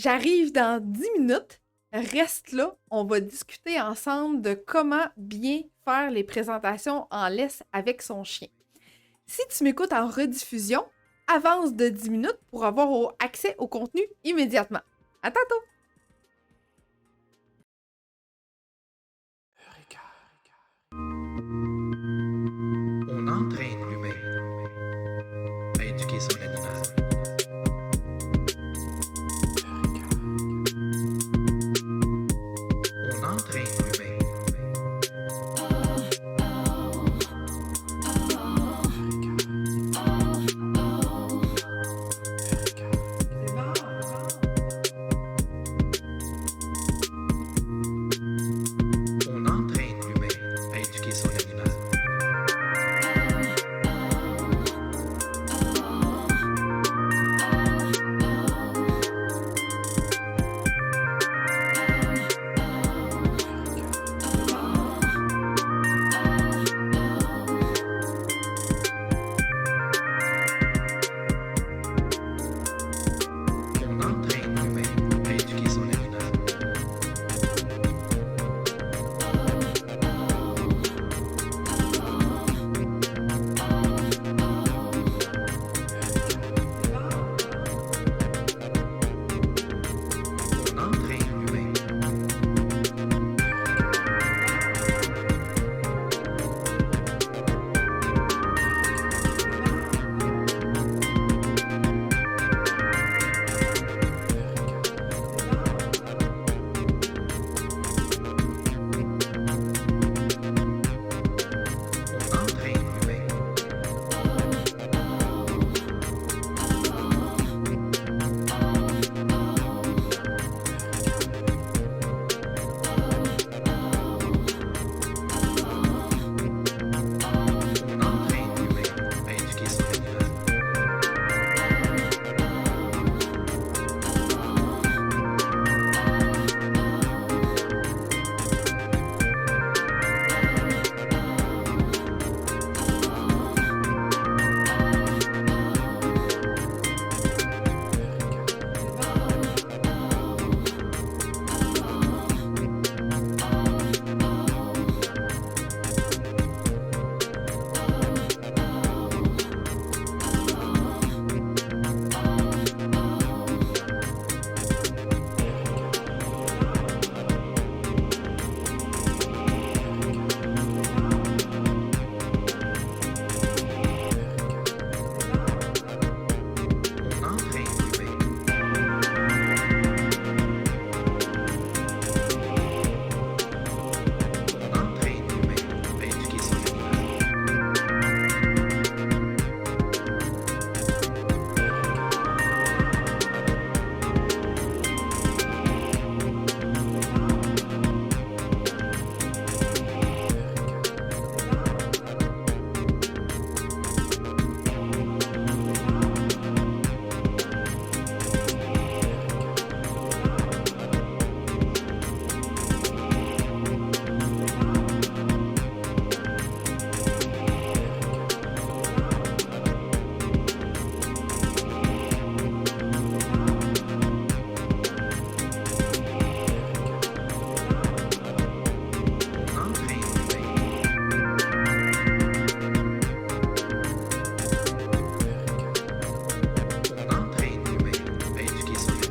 J'arrive dans 10 minutes. Reste là, on va discuter ensemble de comment bien faire les présentations en laisse avec son chien. Si tu m'écoutes en rediffusion, avance de 10 minutes pour avoir accès au contenu immédiatement. À tantôt! On entraîne l'humain à éduquer son animal. On entraîne l'humain. On entraîne l'humain à éduquer son animal. On entraîne l'humain à éduquer son animal. On entraîne l'humain. On entraîne l'humain. On entraîne l'humain à éduquer son animal. On entraîne l'humain. On entraîne l'humain à éduquer son animal. On entraîne l'humain. On entraîne l'humain à éduquer son animal.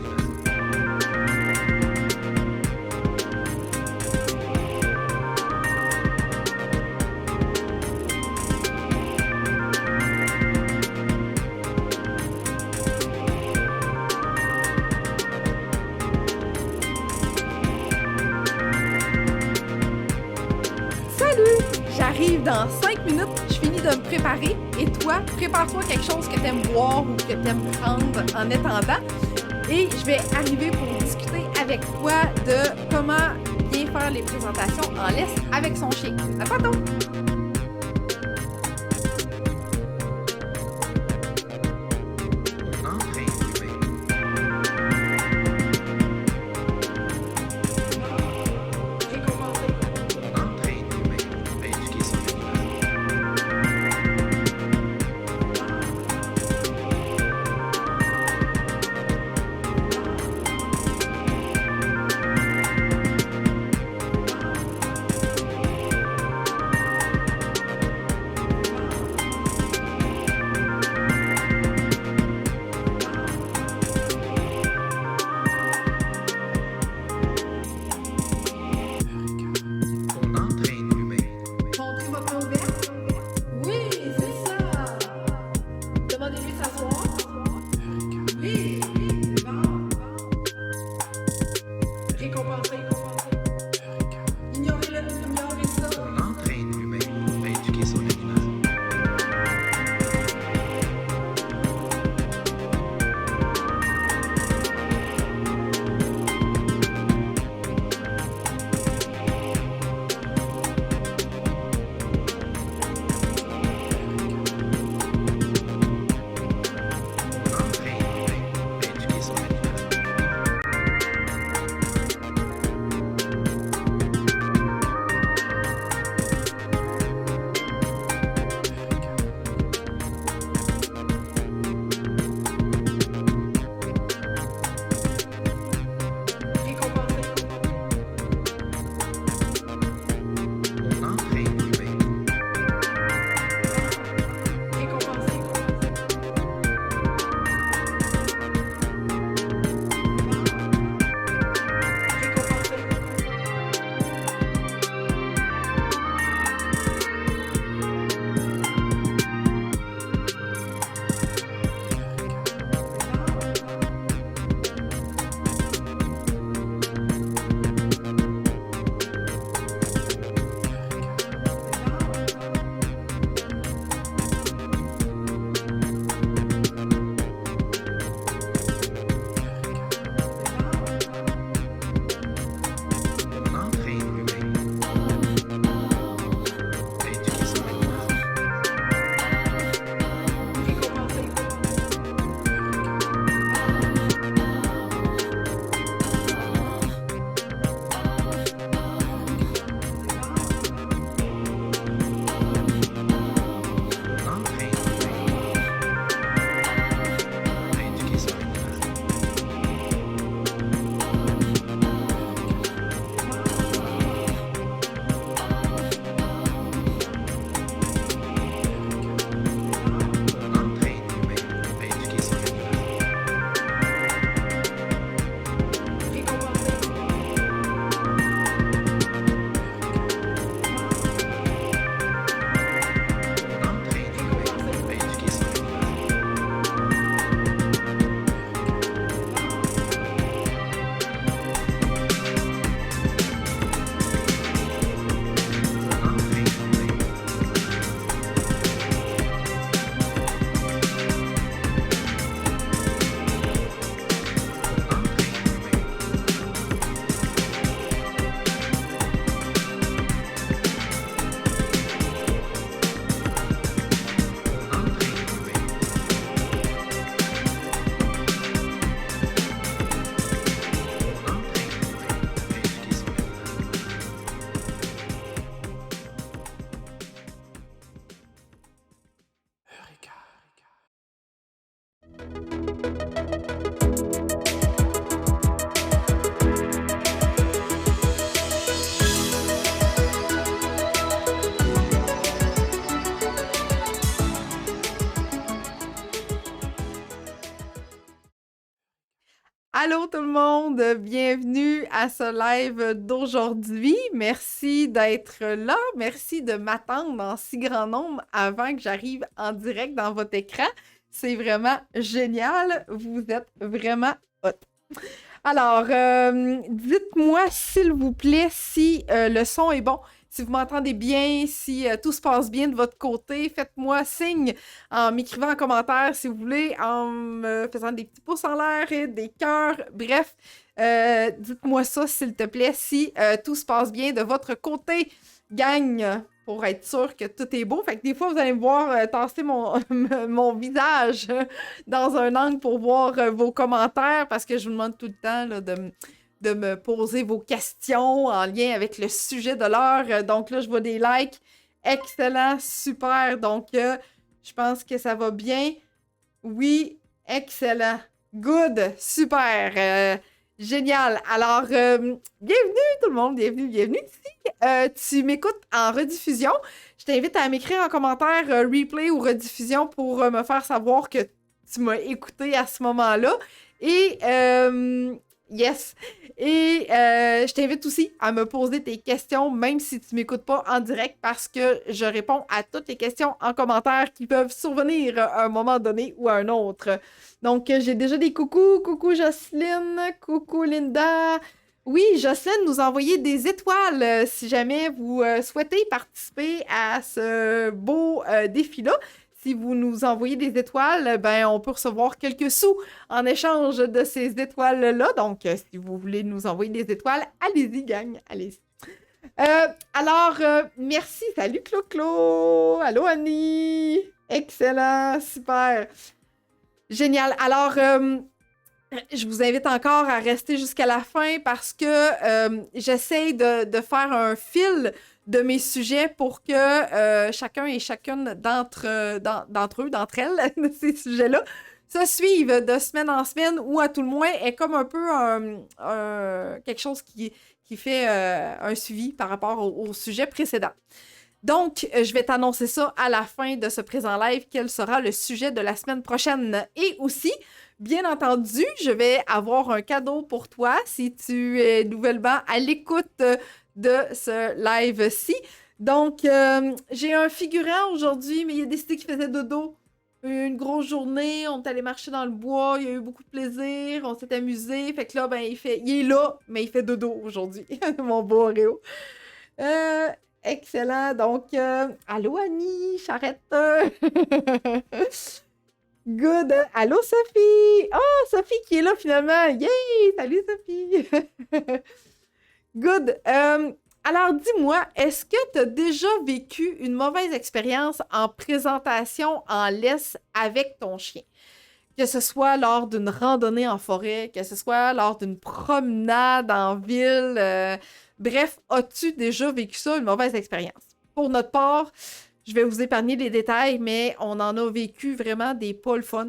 Salut! J'arrive dans 5 minutes, je finis de me préparer. Et toi, prépare-toi quelque chose que tu aimes boire ou que tu aimes prendre en attendant. Et je vais arriver pour discuter avec toi de comment bien faire les présentations en laisse avec son chien. À tantôt! On entraîne l'humain. On entraîne l'humain à éduquer son animal. Allô tout le monde, bienvenue à ce live d'aujourd'hui. Merci d'être là, merci de m'attendre en si grand nombre avant que j'arrive en direct dans votre écran. C'est vraiment génial, vous êtes vraiment hot. Alors, dites-moi s'il vous plaît si le son est bon, si vous m'entendez bien, si tout se passe bien de votre côté. Faites-moi signe en m'écrivant en commentaire si vous voulez, en me faisant des petits pouces en l'air et des cœurs. Bref, dites-moi ça s'il te plaît si tout se passe bien de votre côté. Gagne pour être sûr que tout est beau. Fait que des fois, vous allez me voir tasser mon visage dans un angle pour voir vos commentaires parce que je vous demande tout le temps là, de me poser vos questions en lien avec le sujet de l'heure. Donc là, je vois des likes. Excellent, super. Donc, je pense que ça va bien. Oui, excellent. Good, super. Génial. Alors, bienvenue tout le monde, bienvenue. Si tu m'écoutes en rediffusion, je t'invite à m'écrire en commentaire replay ou rediffusion pour me faire savoir que tu m'as écouté à ce moment-là. Et yes. Et je t'invite aussi à me poser tes questions, même si tu ne m'écoutes pas en direct, parce que je réponds à toutes les questions en commentaire qui peuvent survenir à un moment donné ou à un autre. Donc, j'ai déjà des coucous. Coucou Jocelyne, coucou Linda. Oui, Jocelyne nous a envoyé des étoiles si jamais vous souhaitez participer à ce beau défi-là. Si vous nous envoyez des étoiles, ben on peut recevoir quelques sous en échange de ces étoiles-là. Donc, si vous voulez nous envoyer des étoiles, allez-y, gang, allez-y. Alors, merci. Salut, Clo-Clo. Allô, Annie. Excellent, super. Génial. Alors, je vous invite encore à rester jusqu'à la fin parce que j'essaie de faire un fil de mes sujets pour que chacun et chacune d'entre elles, de ces sujets-là, se suivent de semaine en semaine ou à tout le moins est comme un peu quelque chose qui fait un suivi par rapport au sujet précédent. Donc, je vais t'annoncer ça à la fin de ce présent live, quel sera le sujet de la semaine prochaine. Et aussi, bien entendu, je vais avoir un cadeau pour toi si tu es nouvellement à l'écoute de ce live-ci. Donc, j'ai un figurant aujourd'hui, mais il a décidé qu'il faisait dodo. Une grosse journée, on est allé marcher dans le bois, il y a eu beaucoup de plaisir, on s'est amusé. Fait que là, ben, il est là, mais il fait dodo aujourd'hui, mon beau Oreo. Excellent. Donc, allô Annie, Charrette. Good. Allô Sophie. Oh, Sophie qui est là finalement. Yay! Salut Sophie. Good. Alors, dis-moi, est-ce que tu as déjà vécu une mauvaise expérience en présentation en laisse avec ton chien? Que ce soit lors d'une randonnée en forêt, que ce soit lors d'une promenade en ville. Bref, as-tu déjà vécu ça, une mauvaise expérience? Pour notre part, je vais vous épargner les détails, mais on en a vécu vraiment des pas le fun.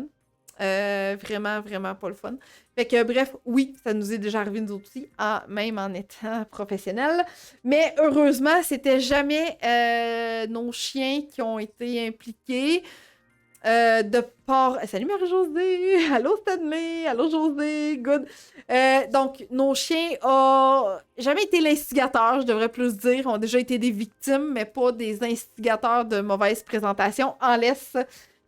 Vraiment, vraiment pas le fun. Fait que bref, oui, ça nous est déjà arrivé nous aussi, même en étant professionnels. Mais heureusement, c'était jamais nos chiens qui ont été impliqués. De part... Salut Marie-Josée! Allô Stanley! Allô Josée! Good! Donc, nos chiens ont jamais été l'instigateur, je devrais plus dire. Ont déjà été des victimes, mais pas des instigateurs de mauvaises présentations en laisse.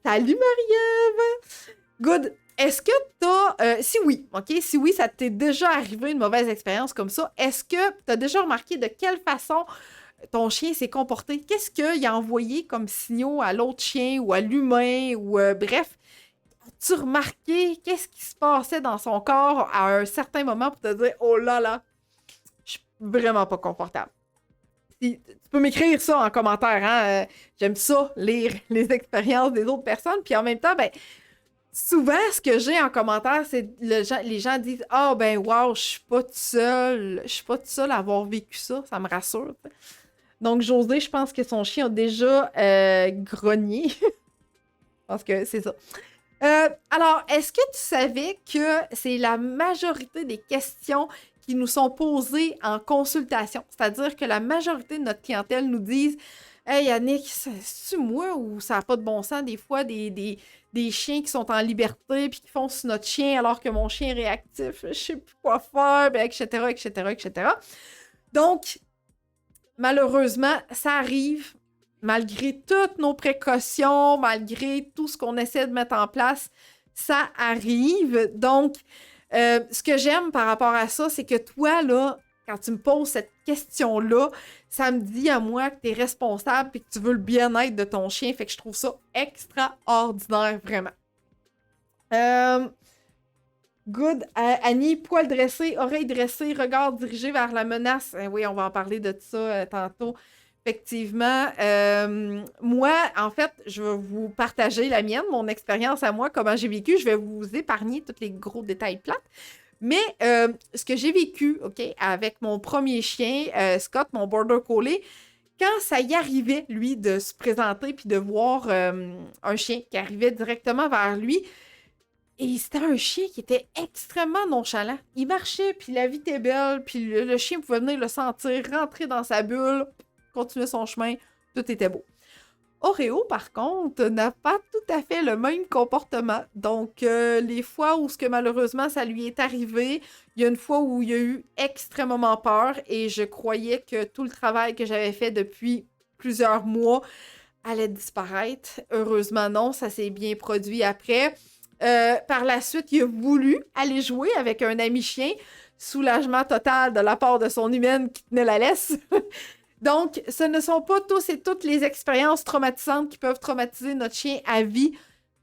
Salut Marie-Ève! Good! Est-ce que t'as... si oui, OK? Si oui, ça t'est déjà arrivé une mauvaise expérience comme ça, est-ce que t'as déjà remarqué de quelle façon ton chien s'est comporté? Qu'est-ce qu'il a envoyé comme signaux à l'autre chien ou à l'humain? Ou bref, as-tu remarqué qu'est-ce qui se passait dans son corps à un certain moment pour te dire « Oh là là, je suis vraiment pas confortable. » Tu peux m'écrire ça en commentaire, hein? J'aime ça, lire les expériences des autres personnes. Puis en même temps, ben souvent, ce que j'ai en commentaire, c'est les gens disent « Ah, ben wow, je suis pas toute seule. Je suis pas toute seule à avoir vécu ça. » Ça me rassure. T'sais. Donc, José, je pense que son chien a déjà grogné. Je pense que c'est ça. Alors, est-ce que tu savais que c'est la majorité des questions qui nous sont posées en consultation? C'est-à-dire que la majorité de notre clientèle nous disent Hey Yannick, c'est-tu moi ou ça n'a pas de bon sens des fois des chiens qui sont en liberté puis qui font sur notre chien alors que mon chien est réactif, je sais plus quoi faire, ben, etc., etc., etc. Donc, malheureusement, ça arrive, malgré toutes nos précautions, malgré tout ce qu'on essaie de mettre en place, ça arrive. Donc, ce que j'aime par rapport à ça, c'est que toi, là, quand tu me poses cette question-là, ça me dit à moi que tu es responsable et que tu veux le bien-être de ton chien. Fait que je trouve ça extraordinaire, vraiment. Good. Annie, poil dressé, oreille dressée, regard dirigé vers la menace. Oui, on va en parler de ça tantôt. Effectivement, moi, en fait, je vais vous partager la mienne, mon expérience à moi, comment j'ai vécu. Je vais vous épargner tous les gros détails plates. Mais ce que j'ai vécu, OK, avec mon premier chien, Scott, mon Border Collie, quand ça y arrivait, lui, de se présenter puis de voir un chien qui arrivait directement vers lui, et c'était un chien qui était extrêmement nonchalant. Il marchait, puis la vie était belle, puis le chien pouvait venir le sentir, rentrer dans sa bulle, continuer son chemin, tout était beau. Oreo, par contre, n'a pas tout à fait le même comportement. Donc, les fois où ce que malheureusement ça lui est arrivé, il y a une fois où il a eu extrêmement peur et je croyais que tout le travail que j'avais fait depuis plusieurs mois allait disparaître. Heureusement non, ça s'est bien produit après. Par la suite, il a voulu aller jouer avec un ami chien. Soulagement total de la part de son humaine qui tenait la laisse. Donc, ce ne sont pas tous et toutes les expériences traumatisantes qui peuvent traumatiser notre chien à vie.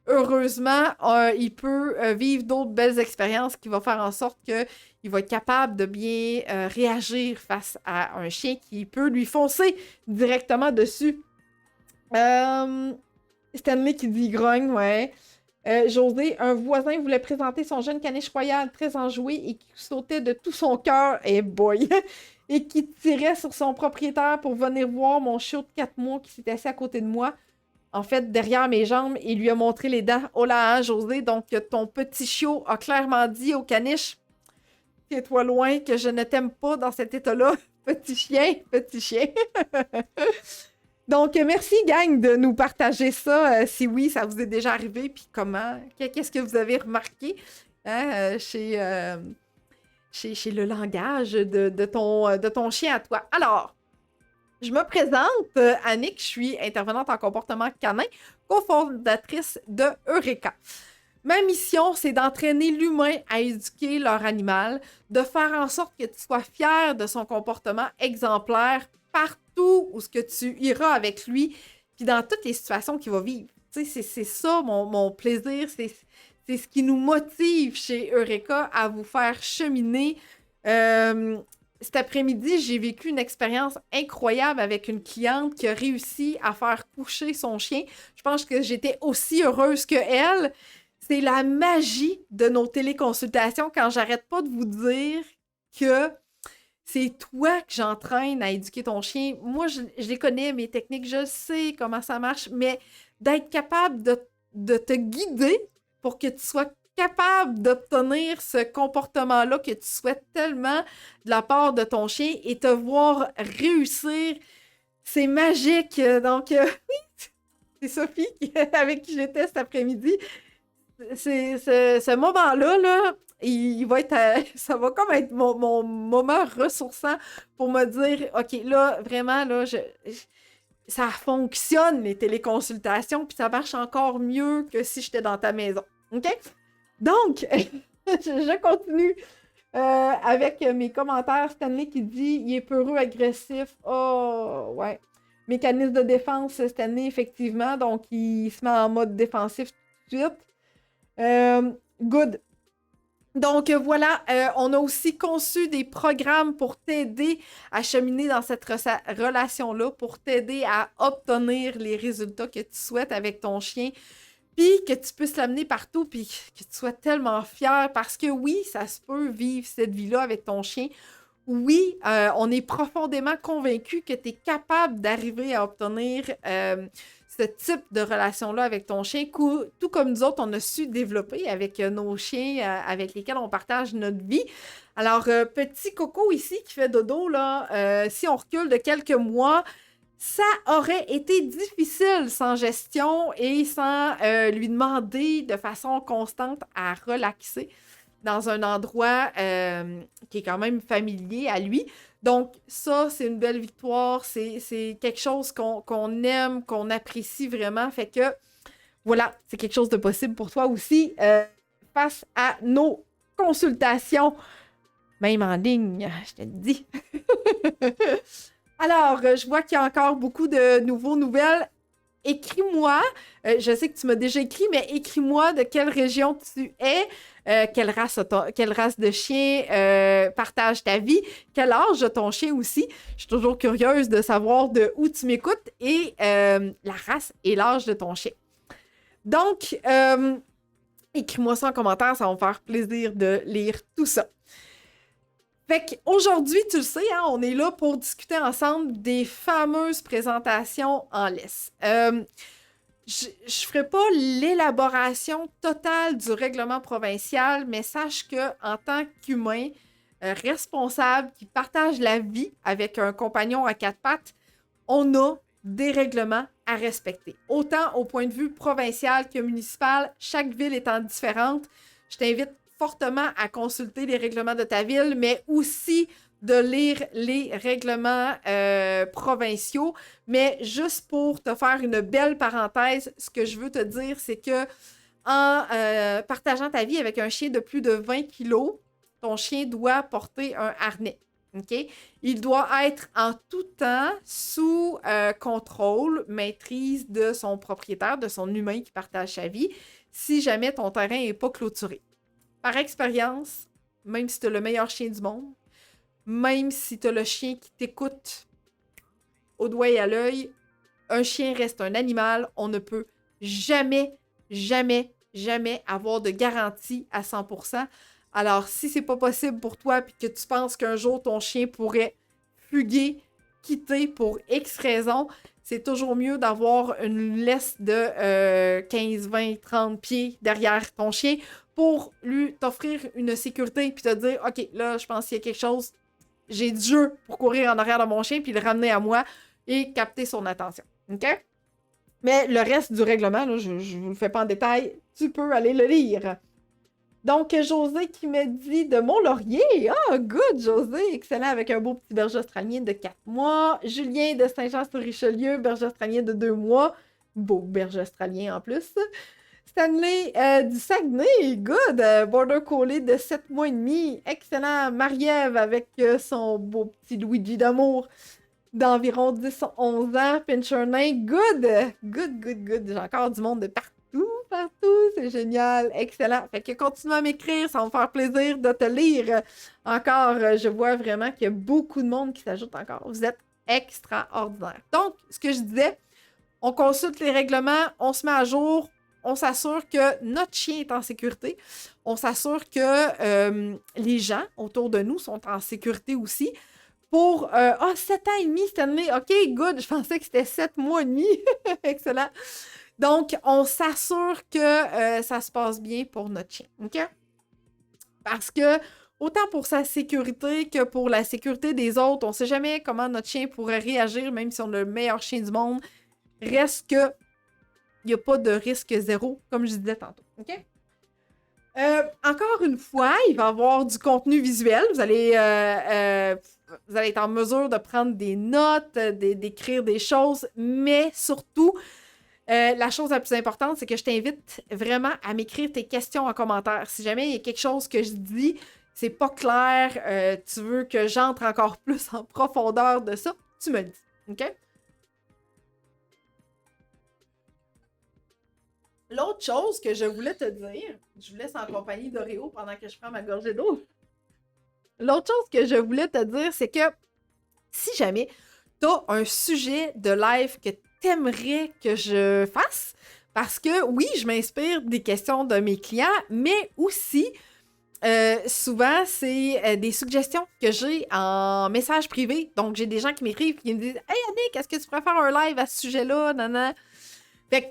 Heureusement, il peut vivre d'autres belles expériences qui vont faire en sorte qu'il va être capable de bien réagir face à un chien qui peut lui foncer directement dessus. Stanley qui dit grogne, ouais. José, un voisin voulait présenter son jeune caniche royal très enjoué et qui sautait de tout son cœur, et boy, et qui tirait sur son propriétaire pour venir voir mon chiot de 4 mois qui s'était assis à côté de moi, en fait, derrière mes jambes, et lui a montré les dents. Oh là, hein, José, donc ton petit chiot a clairement dit au caniche, tiens-toi loin que je ne t'aime pas dans cet état-là, petit chien, petit chien. Donc, merci, gang, de nous partager ça. Si oui, ça vous est déjà arrivé, puis comment? Qu'est-ce que vous avez remarqué chez le langage de ton chien à toi? Alors, je me présente, Annick, je suis intervenante en comportement canin, cofondatrice de Eureka. Ma mission, c'est d'entraîner l'humain à éduquer leur animal, de faire en sorte que tu sois fier de son comportement exemplaire partout où ce que tu iras avec lui, puis dans toutes les situations qu'il va vivre. Tu sais, c'est ça mon plaisir, c'est ce qui nous motive chez Eureka à vous faire cheminer. Cet après-midi, j'ai vécu une expérience incroyable avec une cliente qui a réussi à faire coucher son chien. Je pense que j'étais aussi heureuse que elle. C'est la magie de nos téléconsultations quand j'arrête pas de vous dire que c'est toi que j'entraîne à éduquer ton chien. Moi, je les connais, mes techniques, je sais comment ça marche, mais d'être capable de te guider pour que tu sois capable d'obtenir ce comportement-là que tu souhaites tellement de la part de ton chien et te voir réussir, c'est magique. Donc, oui, c'est Sophie avec qui j'étais cet après-midi. Ce moment-là, là, il va être ça va comme être mon moment ressourçant pour me dire, OK, là, vraiment, là, ça fonctionne, les téléconsultations, puis ça marche encore mieux que si j'étais dans ta maison. OK? Donc, je continue avec mes commentaires. Stanley qui dit, il est peureux, agressif. Oh, ouais. Mécanisme de défense, Stanley, effectivement. Donc, il se met en mode défensif tout de suite. Good. Donc voilà, on a aussi conçu des programmes pour t'aider à cheminer dans cette relation-là, pour t'aider à obtenir les résultats que tu souhaites avec ton chien, puis que tu puisses l'amener partout, puis que tu sois tellement fier, parce que oui, ça se peut vivre cette vie-là avec ton chien. Oui, on est profondément convaincu que tu es capable d'arriver à obtenir ce type de relation-là avec ton chien, tout comme nous autres, on a su développer avec nos chiens avec lesquels on partage notre vie. Alors, petit Coco ici qui fait dodo, là, si on recule de quelques mois, ça aurait été difficile sans gestion et sans lui demander de façon constante à relaxer dans un endroit qui est quand même familier à lui. Donc, ça, c'est une belle victoire. C'est quelque chose qu'on aime, qu'on apprécie vraiment. Fait que, voilà, c'est quelque chose de possible pour toi aussi face à nos consultations, même en ligne, je te le dis. Alors, je vois qu'il y a encore beaucoup de nouvelles. Écris-moi, je sais que tu m'as déjà écrit, mais écris-moi de quelle région tu es, quelle race de chien, partage ta vie, quel âge de ton chien aussi. Je suis toujours curieuse de savoir de où tu m'écoutes et la race et l'âge de ton chien. Donc, écris-moi ça en commentaire, ça va me faire plaisir de lire tout ça. Fait qu'aujourd'hui, tu le sais, hein, on est là pour discuter ensemble des fameuses présentations en laisse. Je ne ferai pas l'élaboration totale du règlement provincial, mais sache qu'en tant qu'humain responsable qui partage la vie avec un compagnon à quatre pattes, on a des règlements à respecter. Autant au point de vue provincial que municipal, chaque ville étant différente, je t'invite fortement à consulter les règlements de ta ville, mais aussi de lire les règlements provinciaux. Mais juste pour te faire une belle parenthèse, ce que je veux te dire, c'est que en partageant ta vie avec un chien de plus de 20 kilos, ton chien doit porter un harnais. Okay? Il doit être en tout temps sous contrôle, maîtrise de son propriétaire, de son humain qui partage sa vie, si jamais ton terrain n'est pas clôturé. Par expérience, même si tu as le meilleur chien du monde, même si tu as le chien qui t'écoute au doigt et à l'œil, un chien reste un animal. On ne peut jamais, jamais, jamais avoir de garantie à 100%. Alors, si c'est pas possible pour toi et que tu penses qu'un jour ton chien pourrait fuguer, quitter pour X raison, c'est toujours mieux d'avoir une laisse de 15, 20, 30 pieds derrière ton chien pour lui t'offrir une sécurité puis te dire « Ok, là, je pense qu'il y a quelque chose, j'ai du jeu pour courir en arrière de mon chien puis le ramener à moi et capter son attention. » OK? Mais le reste du règlement, là, je ne vous le fais pas en détail, tu peux aller le lire. Donc, José qui me dit de Mont-Laurier. Ah, good, José. Excellent, avec un beau petit berger australien de 4 mois. Julien de Saint-Jean-sur-Richelieu, berger australien de 2 mois. Beau berger australien en plus. Stanley du Saguenay, good. Border Collie de 7 mois et demi. Excellent. Marie-Ève avec son beau petit Luigi d'amour d'environ 10-11 ans. Pinscher nain, good. Good, good, good. J'ai encore du monde de partout. C'est génial, excellent. Fait que continue à m'écrire, ça va me faire plaisir de te lire encore. Je vois vraiment qu'il y a beaucoup de monde qui s'ajoute encore. Vous êtes extraordinaire. Donc, ce que je disais, on consulte les règlements, on se met à jour, on s'assure que notre chien est en sécurité, on s'assure que les gens autour de nous sont en sécurité aussi. Pour 7 ans et demi cette année, ok, good, je pensais que c'était 7 mois et demi. Excellent. Donc, on s'assure que ça se passe bien pour notre chien, OK? Parce que, autant pour sa sécurité que pour la sécurité des autres, on ne sait jamais comment notre chien pourrait réagir, même si on a le meilleur chien du monde. Reste que, il n'y a pas de risque zéro, comme je disais tantôt, OK? Encore une fois, il va y avoir du contenu visuel. Vous allez être en mesure de prendre des notes, d'écrire des choses, mais surtout... la chose la plus importante, c'est que je t'invite vraiment à m'écrire tes questions en commentaire. Si jamais il y a quelque chose que je dis, c'est pas clair, tu veux que j'entre encore plus en profondeur de ça, tu me le dis. OK? L'autre chose que je voulais te dire, je vous laisse en compagnie d'Oreo pendant que je prends ma gorgée d'eau. L'autre chose que je voulais te dire, c'est que si jamais tu as un sujet de live que t'aimerais que je fasse, parce que oui, je m'inspire des questions de mes clients, mais aussi, souvent, c'est des suggestions que j'ai en message privé. Donc, j'ai des gens qui m'écrivent et qui me disent « Hey Annick, est-ce que tu pourrais faire un live à ce sujet-là? » Fait que,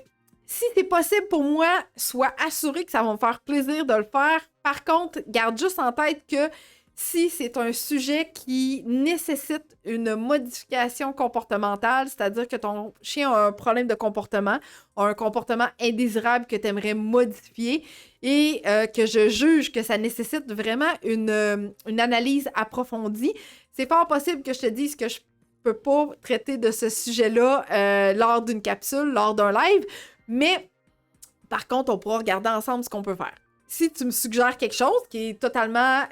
si c'est possible pour moi, sois assuré que ça va me faire plaisir de le faire. Par contre, garde juste en tête que Si c'est un sujet qui nécessite une modification comportementale, c'est-à-dire que ton chien a un problème de comportement, a un comportement indésirable que tu aimerais modifier et que je juge que ça nécessite vraiment une analyse approfondie, c'est fort possible que je te dise que je peux pas traiter de ce sujet-là lors d'une capsule, lors d'un live, mais par contre, on pourra regarder ensemble ce qu'on peut faire. Si tu me suggères quelque chose qui est totalement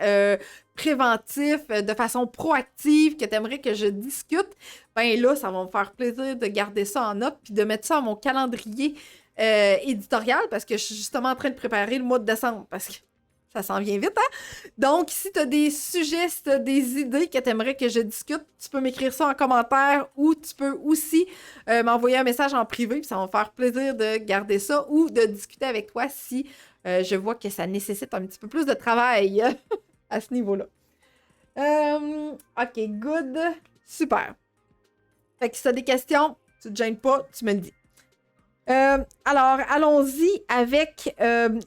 préventif, de façon proactive, que tu aimerais que je discute, ben là, ça va me faire plaisir de garder ça en note puis de mettre ça à mon calendrier éditorial parce que je suis justement en train de préparer le mois de décembre parce que ça s'en vient vite, hein? Donc, si tu as des sujets, si tu as des idées que tu aimerais que je discute, tu peux m'écrire ça en commentaire ou tu peux aussi m'envoyer un message en privé, puis ça va me faire plaisir de garder ça ou de discuter avec toi si je vois que ça nécessite un petit peu plus de travail à ce niveau-là. OK, good. Super. Fait que si tu as des questions, tu te gênes pas, tu me le dis. Alors, allons-y avec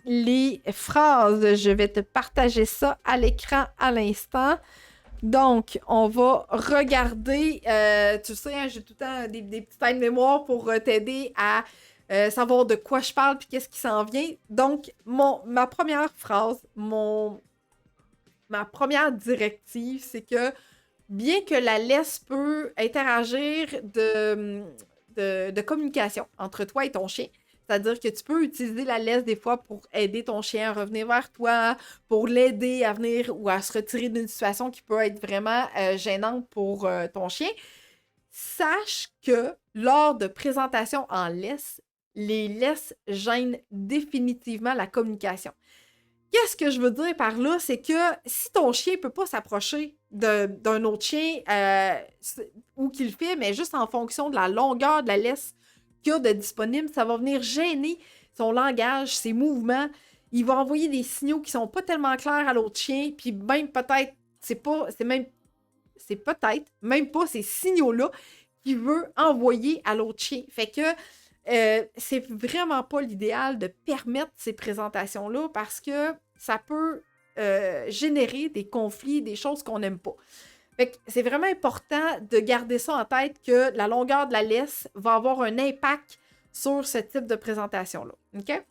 les phrases. Je vais te partager ça à l'écran à l'instant. Donc, on va regarder, tu sais, hein, j'ai tout le temps des petites aides de mémoire pour t'aider à savoir de quoi je parle puis qu'est-ce qui s'en vient. Donc, ma première phrase, ma première directive, c'est que bien que la laisse peut interagir de communication entre toi et ton chien. C'est-à-dire que tu peux utiliser la laisse des fois pour aider ton chien à revenir vers toi, pour l'aider à venir ou à se retirer d'une situation qui peut être vraiment gênante pour ton chien. Sache que lors de présentations en laisse, les laisses gênent définitivement la communication. Qu'est-ce que je veux dire par là? C'est que si ton chien ne peut pas s'approcher d'un autre chien ou qu'il le fait, mais juste en fonction de la longueur de la laisse qu'il y a de disponible, ça va venir gêner son langage, ses mouvements. Il va envoyer des signaux qui sont pas tellement clairs à l'autre chien, puis même peut-être, c'est peut-être même pas ces signaux-là qu'il veut envoyer à l'autre chien. Fait que c'est vraiment pas l'idéal de permettre ces présentations-là parce que ça peut générer des conflits, des choses qu'on n'aime pas. Fait que c'est vraiment important de garder ça en tête que la longueur de la laisse va avoir un impact sur ce type de présentation-là. OK?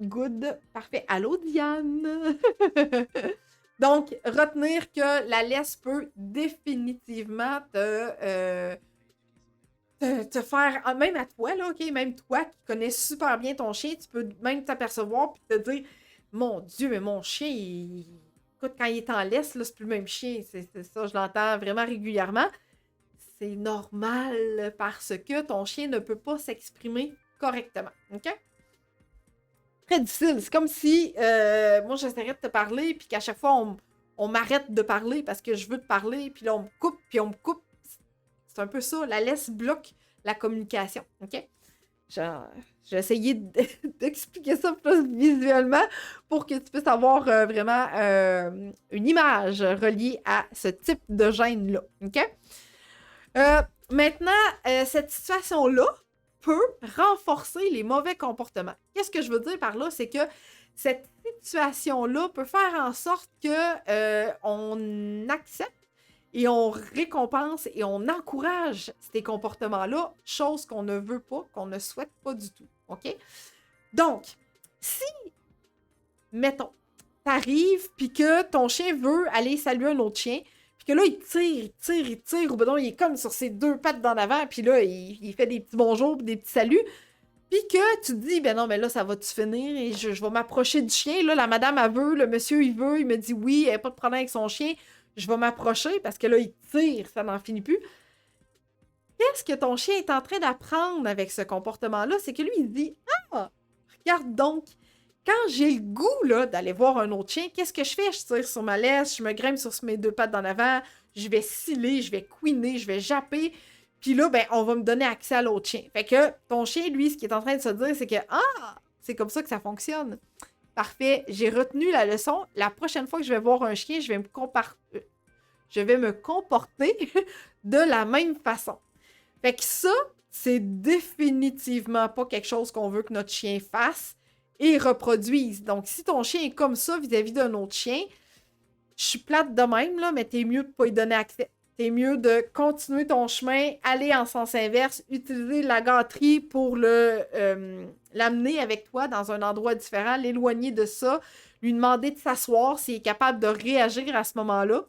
Good. Parfait. Allô, Diane? Donc, retenir que la laisse peut définitivement te faire, même à toi, là, OK? Même toi qui connais super bien ton chien, tu peux même t'apercevoir et te dire, mon Dieu, mais mon chien, écoute, quand il est en laisse, là, c'est plus le même chien. C'est ça, je l'entends vraiment régulièrement. C'est normal parce que ton chien ne peut pas s'exprimer correctement. OK? Très difficile. C'est comme si moi, j'essaierais de te parler puis qu'à chaque fois, on m'arrête de parler parce que je veux te parler puis là, on me coupe puis on me coupe. C'est un peu ça. La laisse bloque la communication. OK? J'ai essayé d'expliquer ça plus visuellement pour que tu puisses avoir vraiment une image reliée à ce type de gêne-là. OK? Maintenant, cette situation-là peut renforcer les mauvais comportements. Qu'est-ce que je veux dire par là? C'est que cette situation-là peut faire en sorte que on accepte et on récompense et on encourage ces comportements-là, chose qu'on ne veut pas, qu'on ne souhaite pas du tout. OK? Donc, si, mettons, t'arrives puis que ton chien veut aller saluer un autre chien, puis que là, il tire, ou ben non, il est comme sur ses deux pattes d'en avant, puis là, il fait des petits bonjours, des petits saluts, puis que tu te dis, ben non, mais là, ça va-tu finir, et je vais m'approcher du chien, là, la madame, elle veut, le monsieur, il veut, il me dit oui, il n'y a pas de problème avec son chien, je vais m'approcher, parce que là, il tire, ça n'en finit plus. Qu'est-ce que ton chien est en train d'apprendre avec ce comportement-là? C'est que lui, il se dit, ah, regarde donc, quand j'ai le goût là, d'aller voir un autre chien, qu'est-ce que je fais? Je tire sur ma laisse, je me grimpe sur mes deux pattes d'en avant, je vais sciller, je vais couiner, je vais japper. Puis là, ben, on va me donner accès à l'autre chien. Fait que ton chien, lui, ce qu'il est en train de se dire, c'est que ah, c'est comme ça que ça fonctionne. Parfait, j'ai retenu la leçon. La prochaine fois que je vais voir un chien, je vais me comporter de la même façon. Fait que ça, c'est définitivement pas quelque chose qu'on veut que notre chien fasse et reproduise. Donc, si ton chien est comme ça vis-à-vis d'un autre chien, je suis plate de même, là, mais t'es mieux de pas y donner accès. T'es mieux de continuer ton chemin, aller en sens inverse, utiliser la gâterie pour l'amener avec toi dans un endroit différent, l'éloigner de ça, lui demander de s'asseoir s'il est capable de réagir à ce moment-là.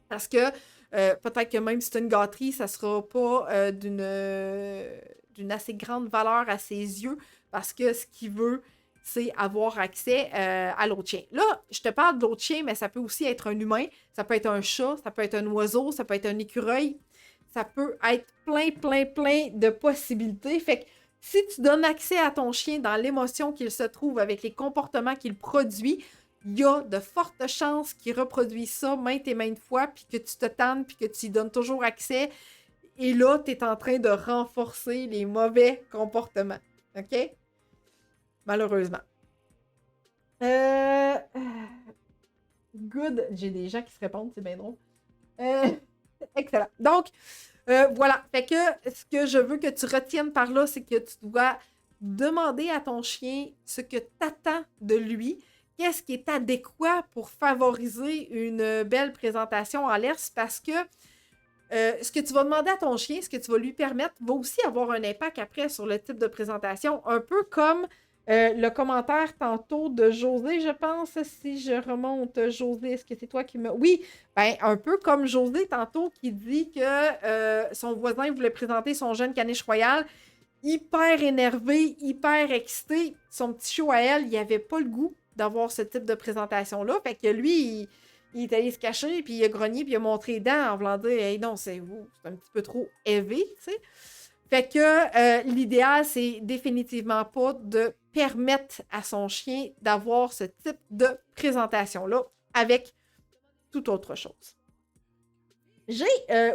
Parce que peut-être que même si c'est une gâterie, ça sera pas d'une assez grande valeur à ses yeux parce que ce qu'il veut, c'est avoir accès à l'autre chien. Là, je te parle de l'autre chien, mais ça peut aussi être un humain, ça peut être un chat, ça peut être un oiseau, ça peut être un écureuil. Ça peut être plein de possibilités. Fait que si tu donnes accès à ton chien dans l'émotion qu'il se trouve avec les comportements qu'il produit, il y a de fortes chances qu'il reproduise ça maintes et maintes fois, puis que tu te tannes, puis que tu y donnes toujours accès. Et là, tu es en train de renforcer les mauvais comportements. OK? Malheureusement. Good. J'ai des gens qui se répondent, c'est bien drôle. Excellent. Donc, voilà. Fait que ce que je veux que tu retiennes par là, c'est que tu dois demander à ton chien ce que tu attends de lui. Qu'est-ce qui est adéquat pour favoriser une belle présentation en l'air? Parce que ce que tu vas demander à ton chien, ce que tu vas lui permettre, va aussi avoir un impact après sur le type de présentation. Un peu comme le commentaire tantôt de José, je pense, si je remonte. José, est-ce que c'est toi qui me... Oui, ben un peu comme José tantôt qui dit que son voisin voulait présenter son jeune caniche royal, hyper énervé, hyper excité. Son petit show à elle, il avait pas le goût d'avoir ce type de présentation-là. Fait que lui, il est allé se cacher, puis il a grogné, puis il a montré les dents en voulant dire « Hey, non, c'est un petit peu trop élevé, tu sais. » Fait que l'idéal, c'est définitivement pas de permettre à son chien d'avoir ce type de présentation-là avec toute autre chose. J'ai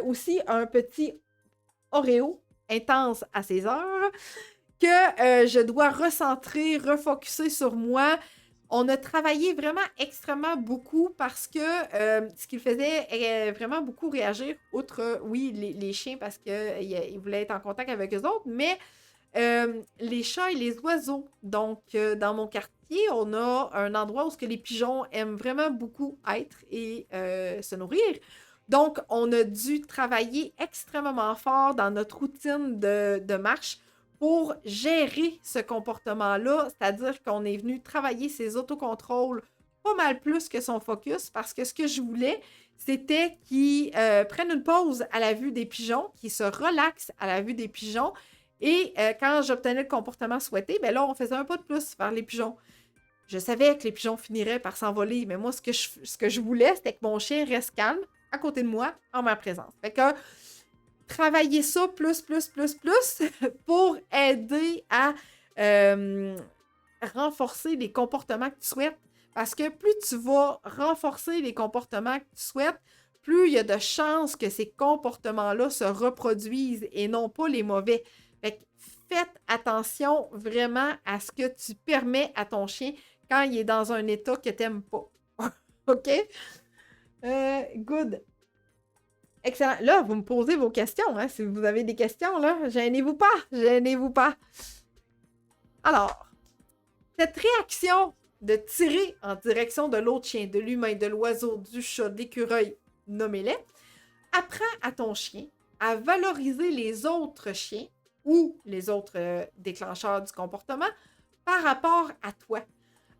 aussi un petit Oreo intense à 16 heures que je dois recentrer, refocuser sur moi. On a travaillé vraiment extrêmement beaucoup parce que ce qui le faisait vraiment beaucoup réagir, outre, oui, les chiens parce qu'ils voulaient être en contact avec eux autres, mais les chats et les oiseaux. Donc, dans mon quartier, on a un endroit où les pigeons aiment vraiment beaucoup être et se nourrir. Donc, on a dû travailler extrêmement fort dans notre routine de marche pour gérer ce comportement-là, c'est-à-dire qu'on est venu travailler ses autocontrôles pas mal plus que son focus, parce que ce que je voulais, c'était qu'il prenne une pause à la vue des pigeons, qu'il se relaxe à la vue des pigeons, et quand j'obtenais le comportement souhaité, ben là, on faisait un pas de plus vers les pigeons. Je savais que les pigeons finiraient par s'envoler, mais moi, ce que je voulais, c'était que mon chien reste calme à côté de moi, en ma présence. Fait que travailler ça plus pour aider à renforcer les comportements que tu souhaites. Parce que plus tu vas renforcer les comportements que tu souhaites, plus il y a de chances que ces comportements-là se reproduisent et non pas les mauvais. Fait que faites attention vraiment à ce que tu permets à ton chien quand il est dans un état que tu n'aimes pas. OK? Good. Excellent. Là, vous me posez vos questions. Hein? Si vous avez des questions, là, gênez-vous pas. Gênez-vous pas. Alors, cette réaction de tirer en direction de l'autre chien, de l'humain, de l'oiseau, du chat, de l'écureuil, nommez-les, apprends à ton chien à valoriser les autres chiens ou les autres déclencheurs du comportement par rapport à toi.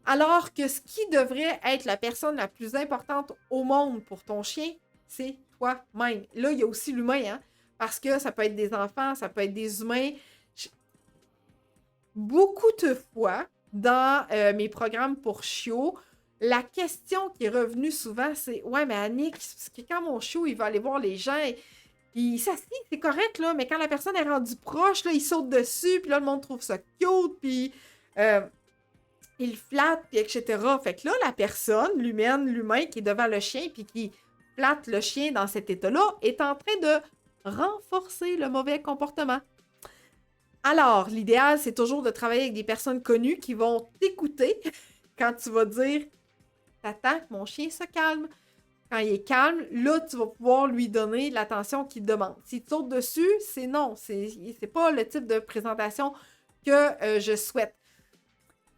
Alors que ce qui devrait être la personne la plus importante au monde pour ton chien, c'est toi-même. Là, il y a aussi l'humain, hein? Parce que ça peut être des enfants, ça peut être des humains. Beaucoup de fois, dans mes programmes pour chiots, la question qui est revenue souvent, c'est « Ouais, mais Annick, parce que quand mon chiot, il va aller voir les gens, il s'assied, c'est correct, là, mais quand la personne est rendue proche, là, il saute dessus, puis là, le monde trouve ça cute, puis il flatte, puis etc. » Fait que là, la personne, l'humain qui est devant le chien, puis qui flatte le chien dans cet état-là, est en train de renforcer le mauvais comportement. Alors, l'idéal, c'est toujours de travailler avec des personnes connues qui vont t'écouter quand tu vas dire « T'attends que mon chien se calme. » Quand il est calme, là, tu vas pouvoir lui donner l'attention qu'il demande. S'il te saute dessus, c'est non. C'est pas le type de présentation que je souhaite.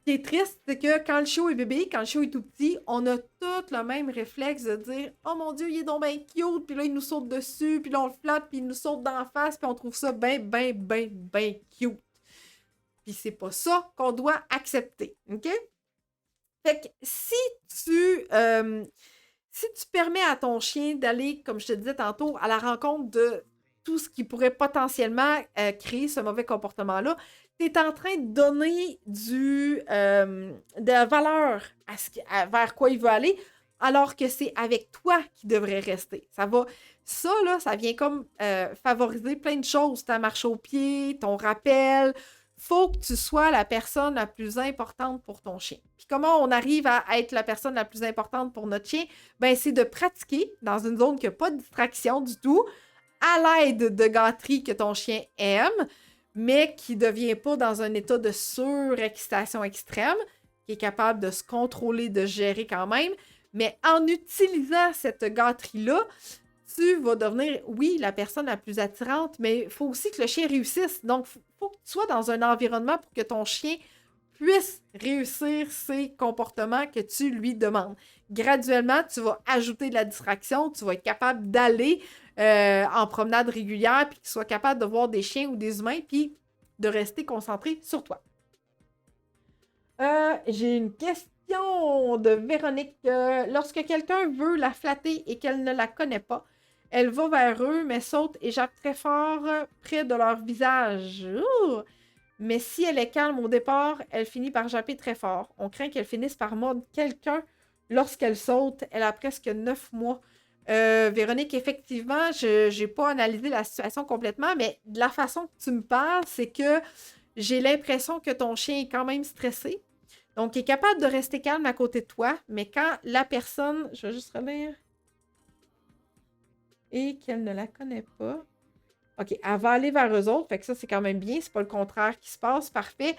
Ce qui est triste, c'est que quand le chiot est bébé, quand le chiot est tout petit, on a tout le même réflexe de dire « Oh mon Dieu, il est donc bien cute! » Puis là, il nous saute dessus, puis là, on le flatte, puis il nous saute d'en face, puis on trouve ça bien, bien, bien, bien cute. Puis c'est pas ça qu'on doit accepter, OK? Fait que si tu permets à ton chien d'aller, comme je te disais tantôt, à la rencontre de tout ce qui pourrait potentiellement créer ce mauvais comportement-là, tu es en train de donner de la valeur vers quoi il veut aller, alors que c'est avec toi qu'il devrait rester. Ça vient comme favoriser plein de choses, ta marche au pied, ton rappel. Faut que tu sois la personne la plus importante pour ton chien. Puis comment on arrive à être la personne la plus importante pour notre chien? Ben, c'est de pratiquer dans une zone qui n'a pas de distraction du tout, à l'aide de gâteries que ton chien aime, mais qui ne devient pas dans un état de surexcitation extrême, qui est capable de se contrôler, de gérer quand même. Mais en utilisant cette gâterie-là, tu vas devenir, oui, la personne la plus attirante, mais il faut aussi que le chien réussisse. Donc, il faut que tu sois dans un environnement pour que ton chien puisse réussir ses comportements que tu lui demandes. Graduellement, tu vas ajouter de la distraction, tu vas être capable d'aller en promenade régulière, puis qu'il soit capable de voir des chiens ou des humains, puis de rester concentré sur toi. J'ai une question de Véronique. Lorsque quelqu'un veut la flatter et qu'elle ne la connaît pas, elle va vers eux, mais saute et jappe très fort près de leur visage. Ouh! Mais si elle est calme au départ, elle finit par japper très fort. On craint qu'elle finisse par mordre quelqu'un lorsqu'elle saute. Elle a presque 9 mois. Véronique, effectivement, je n'ai pas analysé la situation complètement, mais de la façon que tu me parles, c'est que j'ai l'impression que ton chien est quand même stressé. Donc, il est capable de rester calme à côté de toi, mais quand la personne, je vais juste relire, et qu'elle ne la connaît pas. OK, elle va aller vers eux autres, fait que ça, c'est quand même bien, c'est pas le contraire qui se passe, parfait.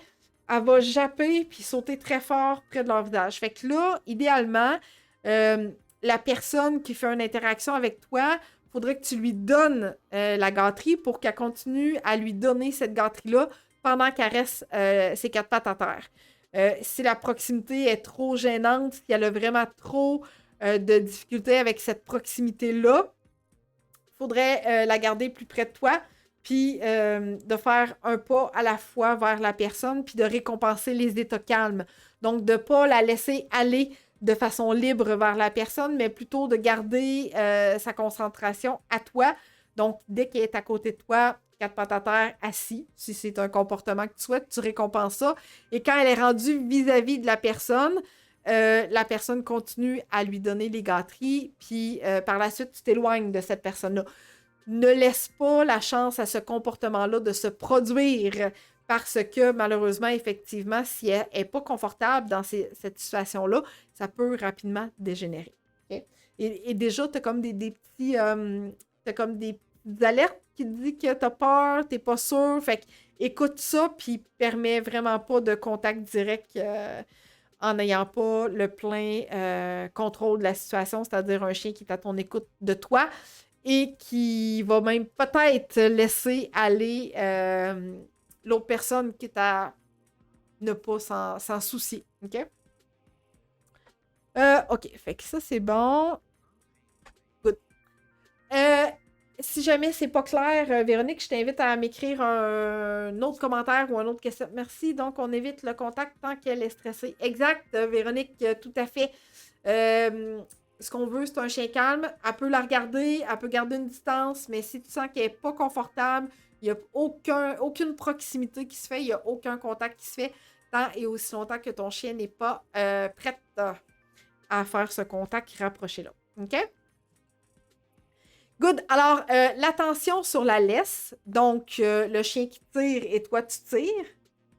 Elle va japper puis sauter très fort près de leur visage. Fait que là, idéalement, la personne qui fait une interaction avec toi, il faudrait que tu lui donnes la gâterie pour qu'elle continue à lui donner cette gâterie-là pendant qu'elle reste ses 4 pattes à terre. Si la proximité est trop gênante, si elle a vraiment trop de difficultés avec cette proximité-là, il faudrait la garder plus près de toi, puis de faire un pas à la fois vers la personne, puis de récompenser les états calmes. Donc, de ne pas la laisser aller de façon libre vers la personne, mais plutôt de garder sa concentration à toi. Donc, dès qu'elle est à côté de toi, 4 pattes à terre, assis, si c'est un comportement que tu souhaites, tu récompenses ça. Et quand elle est rendue vis-à-vis de la personne continue à lui donner les gâteries, puis par la suite, tu t'éloignes de cette personne-là. Ne laisse pas la chance à ce comportement-là de se produire parce que, malheureusement, effectivement, si elle n'est pas confortable dans cette situation-là, ça peut rapidement dégénérer. Okay? Et déjà, tu as comme des petits... t'as comme des petites alertes qui te disent que tu as peur, tu n'es pas sûr. Fait que écoute ça, puis permet vraiment pas de contact direct en n'ayant pas le plein contrôle de la situation, c'est-à-dire un chien qui est à ton écoute de toi et qui va même peut-être laisser aller l'autre personne qui est à ne pas s'en soucier. OK? OK, fait que ça, c'est bon. Good. Si jamais c'est pas clair, Véronique, je t'invite à m'écrire un autre commentaire ou une autre question. Merci. Donc, on évite le contact tant qu'elle est stressée. Exact, Véronique, tout à fait. Ce qu'on veut, c'est un chien calme. Elle peut la regarder, elle peut garder une distance, mais si tu sens qu'elle n'est pas confortable, il n'y a aucune proximité qui se fait, il n'y a aucun contact qui se fait, tant et aussi longtemps que ton chien n'est pas prête à faire ce contact rapproché-là. OK? Good. Alors, l'attention sur la laisse. Donc, le chien qui tire et toi, tu tires.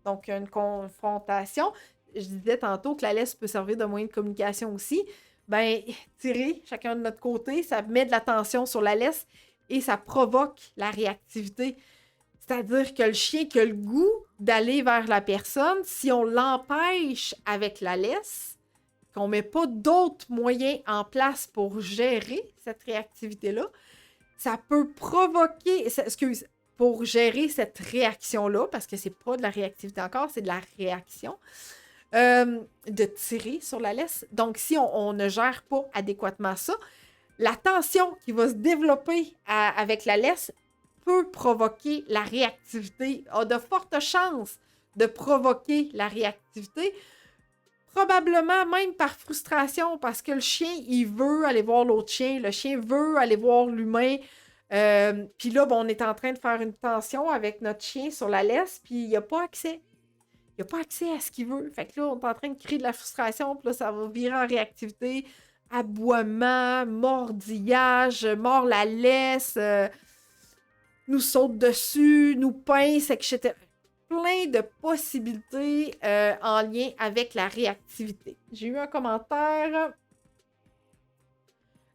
Donc, une confrontation. Je disais tantôt que la laisse peut servir de moyen de communication aussi. Ben, tirer chacun de notre côté, ça met de l'attention sur la laisse et ça provoque la réactivité. C'est-à-dire que le chien qui a le goût d'aller vers la personne, si on l'empêche avec la laisse, qu'on ne met pas d'autres moyens en place pour gérer cette réactivité-là, ça peut provoquer, pour gérer cette réaction-là, parce que c'est pas de la réactivité encore, c'est de la réaction, de tirer sur la laisse. Donc, si on ne gère pas adéquatement ça, la tension qui va se développer avec la laisse peut provoquer la réactivité, a de fortes chances de provoquer la réactivité, probablement même par frustration, parce que le chien, il veut aller voir l'autre chien, le chien veut aller voir l'humain. Puis là, on est en train de faire une tension avec notre chien sur la laisse, puis il n'y a pas accès. Il n'a pas accès à ce qu'il veut. Fait que là, on est en train de créer de la frustration, puis là, ça va virer en réactivité, aboiement, mordillage, mord la laisse, nous saute dessus, nous pince, etc. Plein de possibilités en lien avec la réactivité. J'ai eu un commentaire.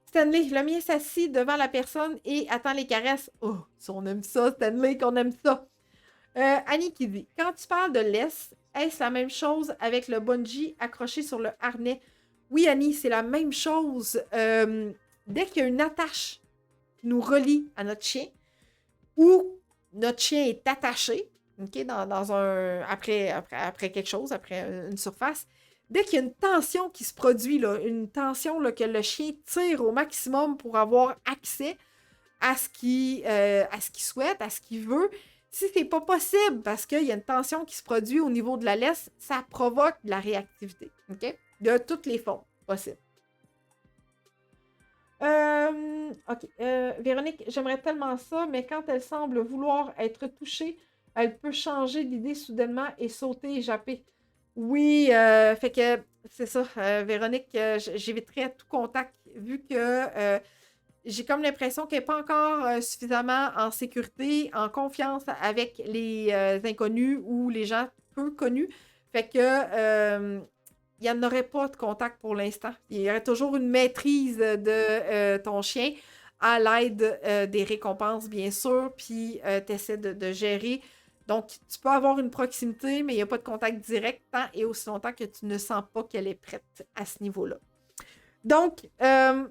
Stanley, le mien s'assit devant la personne et attend les caresses. Oh, si on aime ça, Stanley, qu'on aime ça. Annie qui dit, quand tu parles de laisse, est-ce la même chose avec le bungee accroché sur le harnais? Oui, Annie, c'est la même chose. Dès qu'il y a une attache qui nous relie à notre chien, ou notre chien est attaché, okay, dans un après quelque chose, après une surface, dès qu'il y a une tension qui se produit, là, une tension là, que le chien tire au maximum pour avoir accès à ce qu'il souhaite, à ce qu'il veut, si c'est pas possible parce qu'il y a une tension qui se produit au niveau de la laisse, ça provoque de la réactivité. Okay? De toutes les formes possibles. OK. Véronique, j'aimerais tellement ça, mais quand elle semble vouloir être touchée, elle peut changer d'idée soudainement et sauter et japper. Oui, fait que c'est ça, Véronique, j'éviterai tout contact vu que j'ai comme l'impression qu'elle n'est pas encore suffisamment en sécurité, en confiance avec les inconnus ou les gens peu connus. Fait que il n'y en aurait pas de contact pour l'instant. Il y aurait toujours une maîtrise de ton chien à l'aide des récompenses, bien sûr, puis tu essaies de gérer. Donc, tu peux avoir une proximité, mais il n'y a pas de contact direct tant et aussi longtemps que tu ne sens pas qu'elle est prête à ce niveau-là. Donc, ce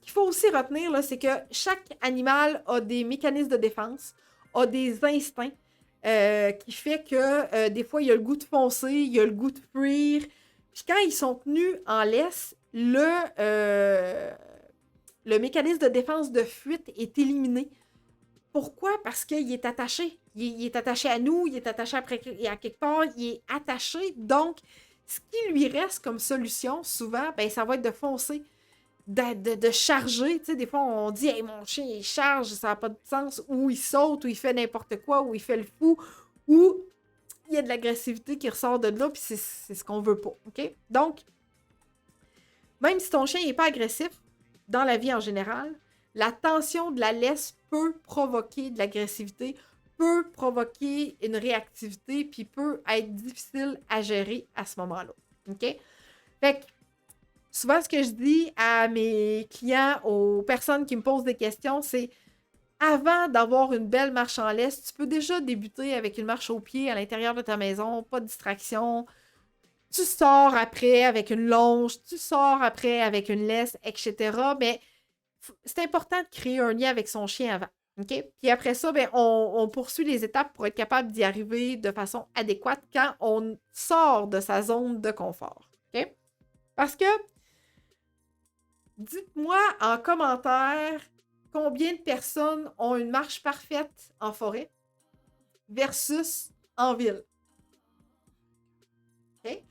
qu'il faut aussi retenir, là, c'est que chaque animal a des mécanismes de défense, a des instincts, qui fait que des fois, il y a le goût de foncer, il y a le goût de fuir. Puis quand ils sont tenus en laisse, le mécanisme de défense de fuite est éliminé. Pourquoi? Parce qu'il est attaché. Il est attaché à nous, il est attaché à quelque part, il est attaché. Donc, ce qui lui reste comme solution, souvent, ben, ça va être de foncer. De charger, tu sais, des fois on dit hey, mon chien il charge, ça n'a pas de sens, ou il saute, ou il fait n'importe quoi, ou il fait le fou, ou il y a de l'agressivité qui ressort de là, puis c'est ce qu'on veut pas, ok? Donc, même si ton chien n'est pas agressif, dans la vie en général, la tension de la laisse peut provoquer de l'agressivité, peut provoquer une réactivité, puis peut être difficile à gérer à ce moment-là, ok? Fait que souvent, ce que je dis à mes clients, aux personnes qui me posent des questions, c'est avant d'avoir une belle marche en laisse, tu peux déjà débuter avec une marche au pied à l'intérieur de ta maison, pas de distraction. Tu sors après avec une longe, tu sors après avec une laisse, etc. Mais c'est important de créer un lien avec son chien avant. OK? Puis après ça, ben, on poursuit les étapes pour être capable d'y arriver de façon adéquate quand on sort de sa zone de confort. OK? Parce que dites-moi en commentaire combien de personnes ont une marche parfaite en forêt versus en ville. Okay?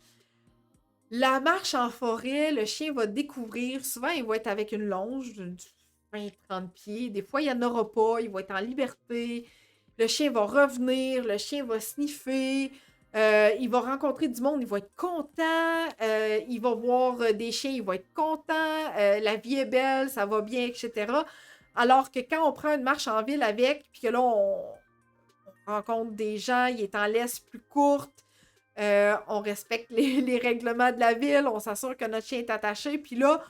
La marche en forêt, le chien va découvrir, souvent il va être avec une longe de 20-30 pieds, des fois il n'y en aura pas, il va être en liberté, le chien va revenir, le chien va sniffer, il va rencontrer du monde, il va être content, il va voir des chiens, il va être content, la vie est belle, ça va bien, etc. Alors que quand on prend une marche en ville avec, puis que là, on rencontre des gens, il est en laisse plus courte, on respecte les règlements de la ville, on s'assure que notre chien est attaché, puis là,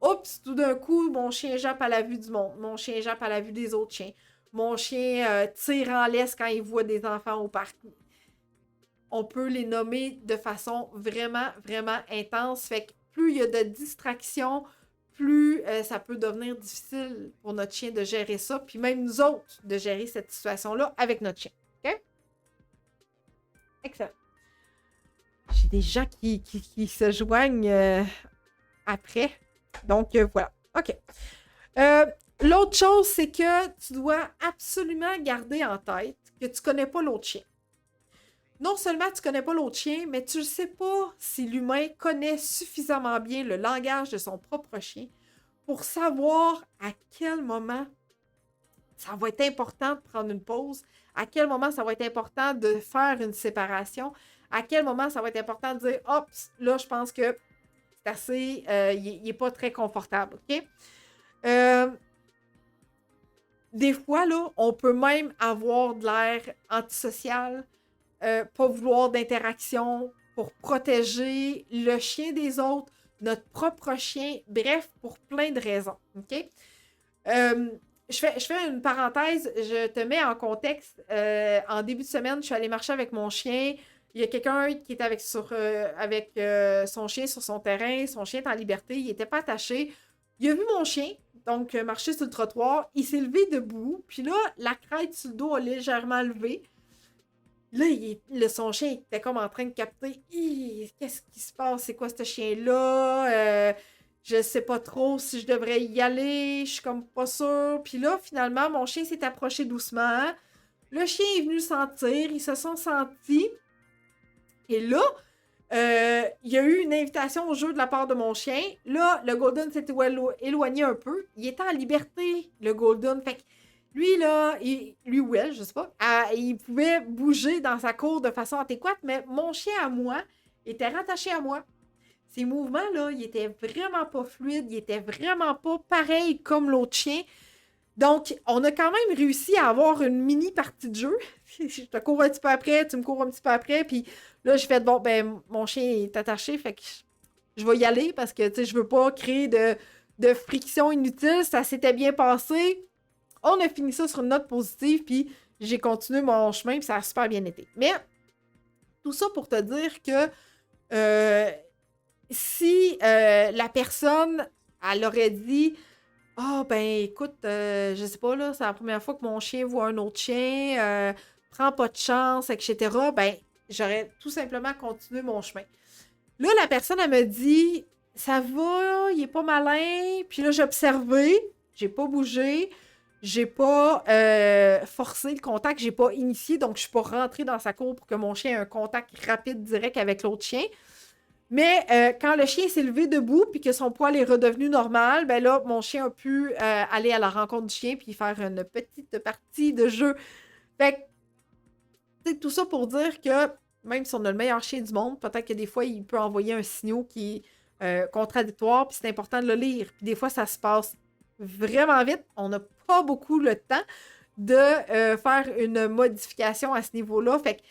oups, tout d'un coup, mon chien jappe à la vue du monde, mon chien jappe à la vue des autres chiens, mon chien tire en laisse quand il voit des enfants au parc. On peut les nommer de façon vraiment, vraiment intense. Fait que plus il y a de distractions, plus ça peut devenir difficile pour notre chien de gérer ça, puis même nous autres de gérer cette situation-là avec notre chien. OK? Excellent. j'ai des gens qui se joignent après. Donc, voilà. OK. L'autre chose, c'est que tu dois absolument garder en tête que tu connais pas l'autre chien. Non seulement tu connais pas l'autre chien, mais tu ne sais pas si l'humain connaît suffisamment bien le langage de son propre chien pour savoir à quel moment ça va être important de prendre une pause, à quel moment ça va être important de faire une séparation, à quel moment ça va être important de dire « Hop, là, je pense que c'est assez... il n'est pas très confortable. » OK? Des fois, là, on peut même avoir de l'air antisocial, pas vouloir d'interaction pour protéger le chien des autres, notre propre chien, bref, pour plein de raisons. OK? Je fais une parenthèse, je te mets en contexte. En début de semaine, je suis allée marcher avec mon chien. Il y a quelqu'un qui était avec son chien sur son terrain. Son chien est en liberté. Il n'était pas attaché. Il a vu mon chien, donc marcher sur le trottoir. Il s'est levé debout. Puis là, la crête sur le dos a légèrement levé. Là, son chien était comme en train de capter. Qu'est-ce qui se passe? C'est quoi ce chien-là? Je sais pas trop si je devrais y aller. Je suis comme pas sûre. Puis là, finalement, mon chien s'est approché doucement. Le chien est venu sentir. Ils se sont sentis. Et là, il y a eu une invitation au jeu de la part de mon chien. Là, le Golden s'était éloigné un peu. Il était en liberté, le Golden. Fait que lui, là, lui ou elle, je sais pas, il pouvait bouger dans sa cour de façon adéquate, mais mon chien à moi était rattaché à moi. Ces mouvements-là, ils étaient vraiment pas fluides, ils étaient vraiment pas pareils comme l'autre chien. Donc, on a quand même réussi à avoir une mini partie de jeu. Je te cours un petit peu après, tu me cours un petit peu après, puis là, j'ai fait, bon, ben, mon chien est attaché, fait que je vais y aller parce que, tu sais, je veux pas créer de friction inutile. Ça s'était bien passé. On a fini ça sur une note positive, puis j'ai continué mon chemin, puis ça a super bien été. Mais tout ça pour te dire que si la personne, elle aurait dit « Ah, ben écoute, je sais pas, là, c'est la première fois que mon chien voit un autre chien, prends pas de chance, etc. » Ben, j'aurais tout simplement continué mon chemin. Là, la personne, elle me dit « Ça va, il est pas malin. » Puis là, j'ai observé, j'ai pas bougé. J'ai pas forcé le contact, j'ai pas initié, donc je suis pas rentrée dans sa cour pour que mon chien ait un contact rapide, direct avec l'autre chien. Mais quand le chien s'est levé debout puis que son poil est redevenu normal, ben là, mon chien a pu aller à la rencontre du chien puis faire une petite partie de jeu. Fait que, c'est tout ça pour dire que même si on a le meilleur chien du monde, peut-être que des fois, il peut envoyer un signal qui est contradictoire, puis c'est important de le lire. Puis des fois, ça se passe vraiment vite. On n'a pas beaucoup le temps de faire une modification à ce niveau-là. Fait que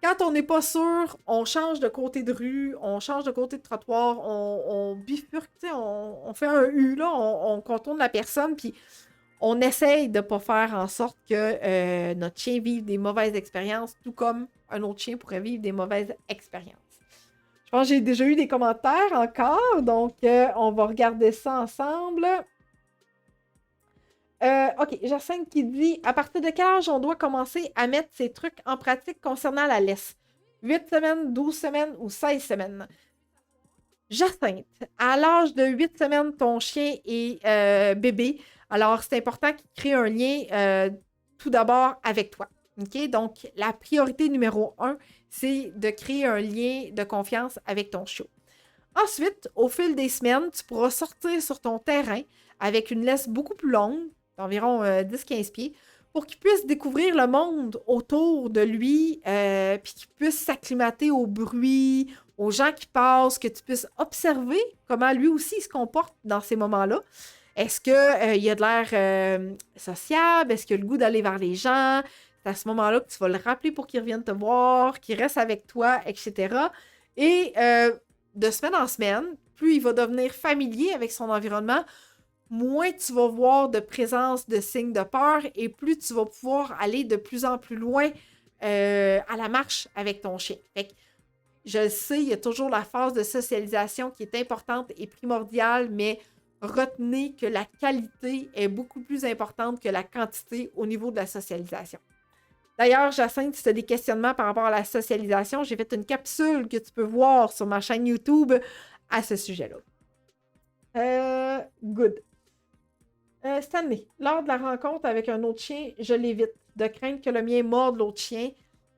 quand on n'est pas sûr, on change de côté de rue, on change de côté de trottoir, on bifurque, on fait un U, là, on contourne la personne, puis on essaye de ne pas faire en sorte que notre chien vive des mauvaises expériences, tout comme un autre chien pourrait vivre des mauvaises expériences. Je pense que j'ai déjà eu des commentaires encore, donc on va regarder ça ensemble. OK, Jacinthe qui dit « À partir de quel âge on doit commencer à mettre ces trucs en pratique concernant la laisse? 8 semaines, 12 semaines ou 16 semaines? » Jacinthe, à l'âge de 8 semaines, ton chien est bébé. Alors, c'est important qu'il crée un lien tout d'abord avec toi. OK? Donc, la priorité numéro 1, c'est de créer un lien de confiance avec ton chiot. Ensuite, au fil des semaines, tu pourras sortir sur ton terrain avec une laisse beaucoup plus longue, d'environ 10-15 pieds, pour qu'il puisse découvrir le monde autour de lui, puis qu'il puisse s'acclimater au bruit, aux gens qui passent, que tu puisses observer comment lui aussi il se comporte dans ces moments-là. Est-ce qu'il a de l'air sociable? Est-ce qu'il a le goût d'aller vers les gens? C'est à ce moment-là que tu vas le rappeler pour qu'il revienne te voir, qu'il reste avec toi, etc. Et de semaine en semaine, plus il va devenir familier avec son environnement, moins tu vas voir de présence de signes de peur et plus tu vas pouvoir aller de plus en plus loin à la marche avec ton chien. Fait que, je le sais, il y a toujours la phase de socialisation qui est importante et primordiale, mais retenez que la qualité est beaucoup plus importante que la quantité au niveau de la socialisation. D'ailleurs, Jacinthe, si tu as des questionnements par rapport à la socialisation, j'ai fait une capsule que tu peux voir sur ma chaîne YouTube à ce sujet-là. Good. Stanley, lors de la rencontre avec un autre chien, je l'évite, de crainte que le mien morde l'autre chien.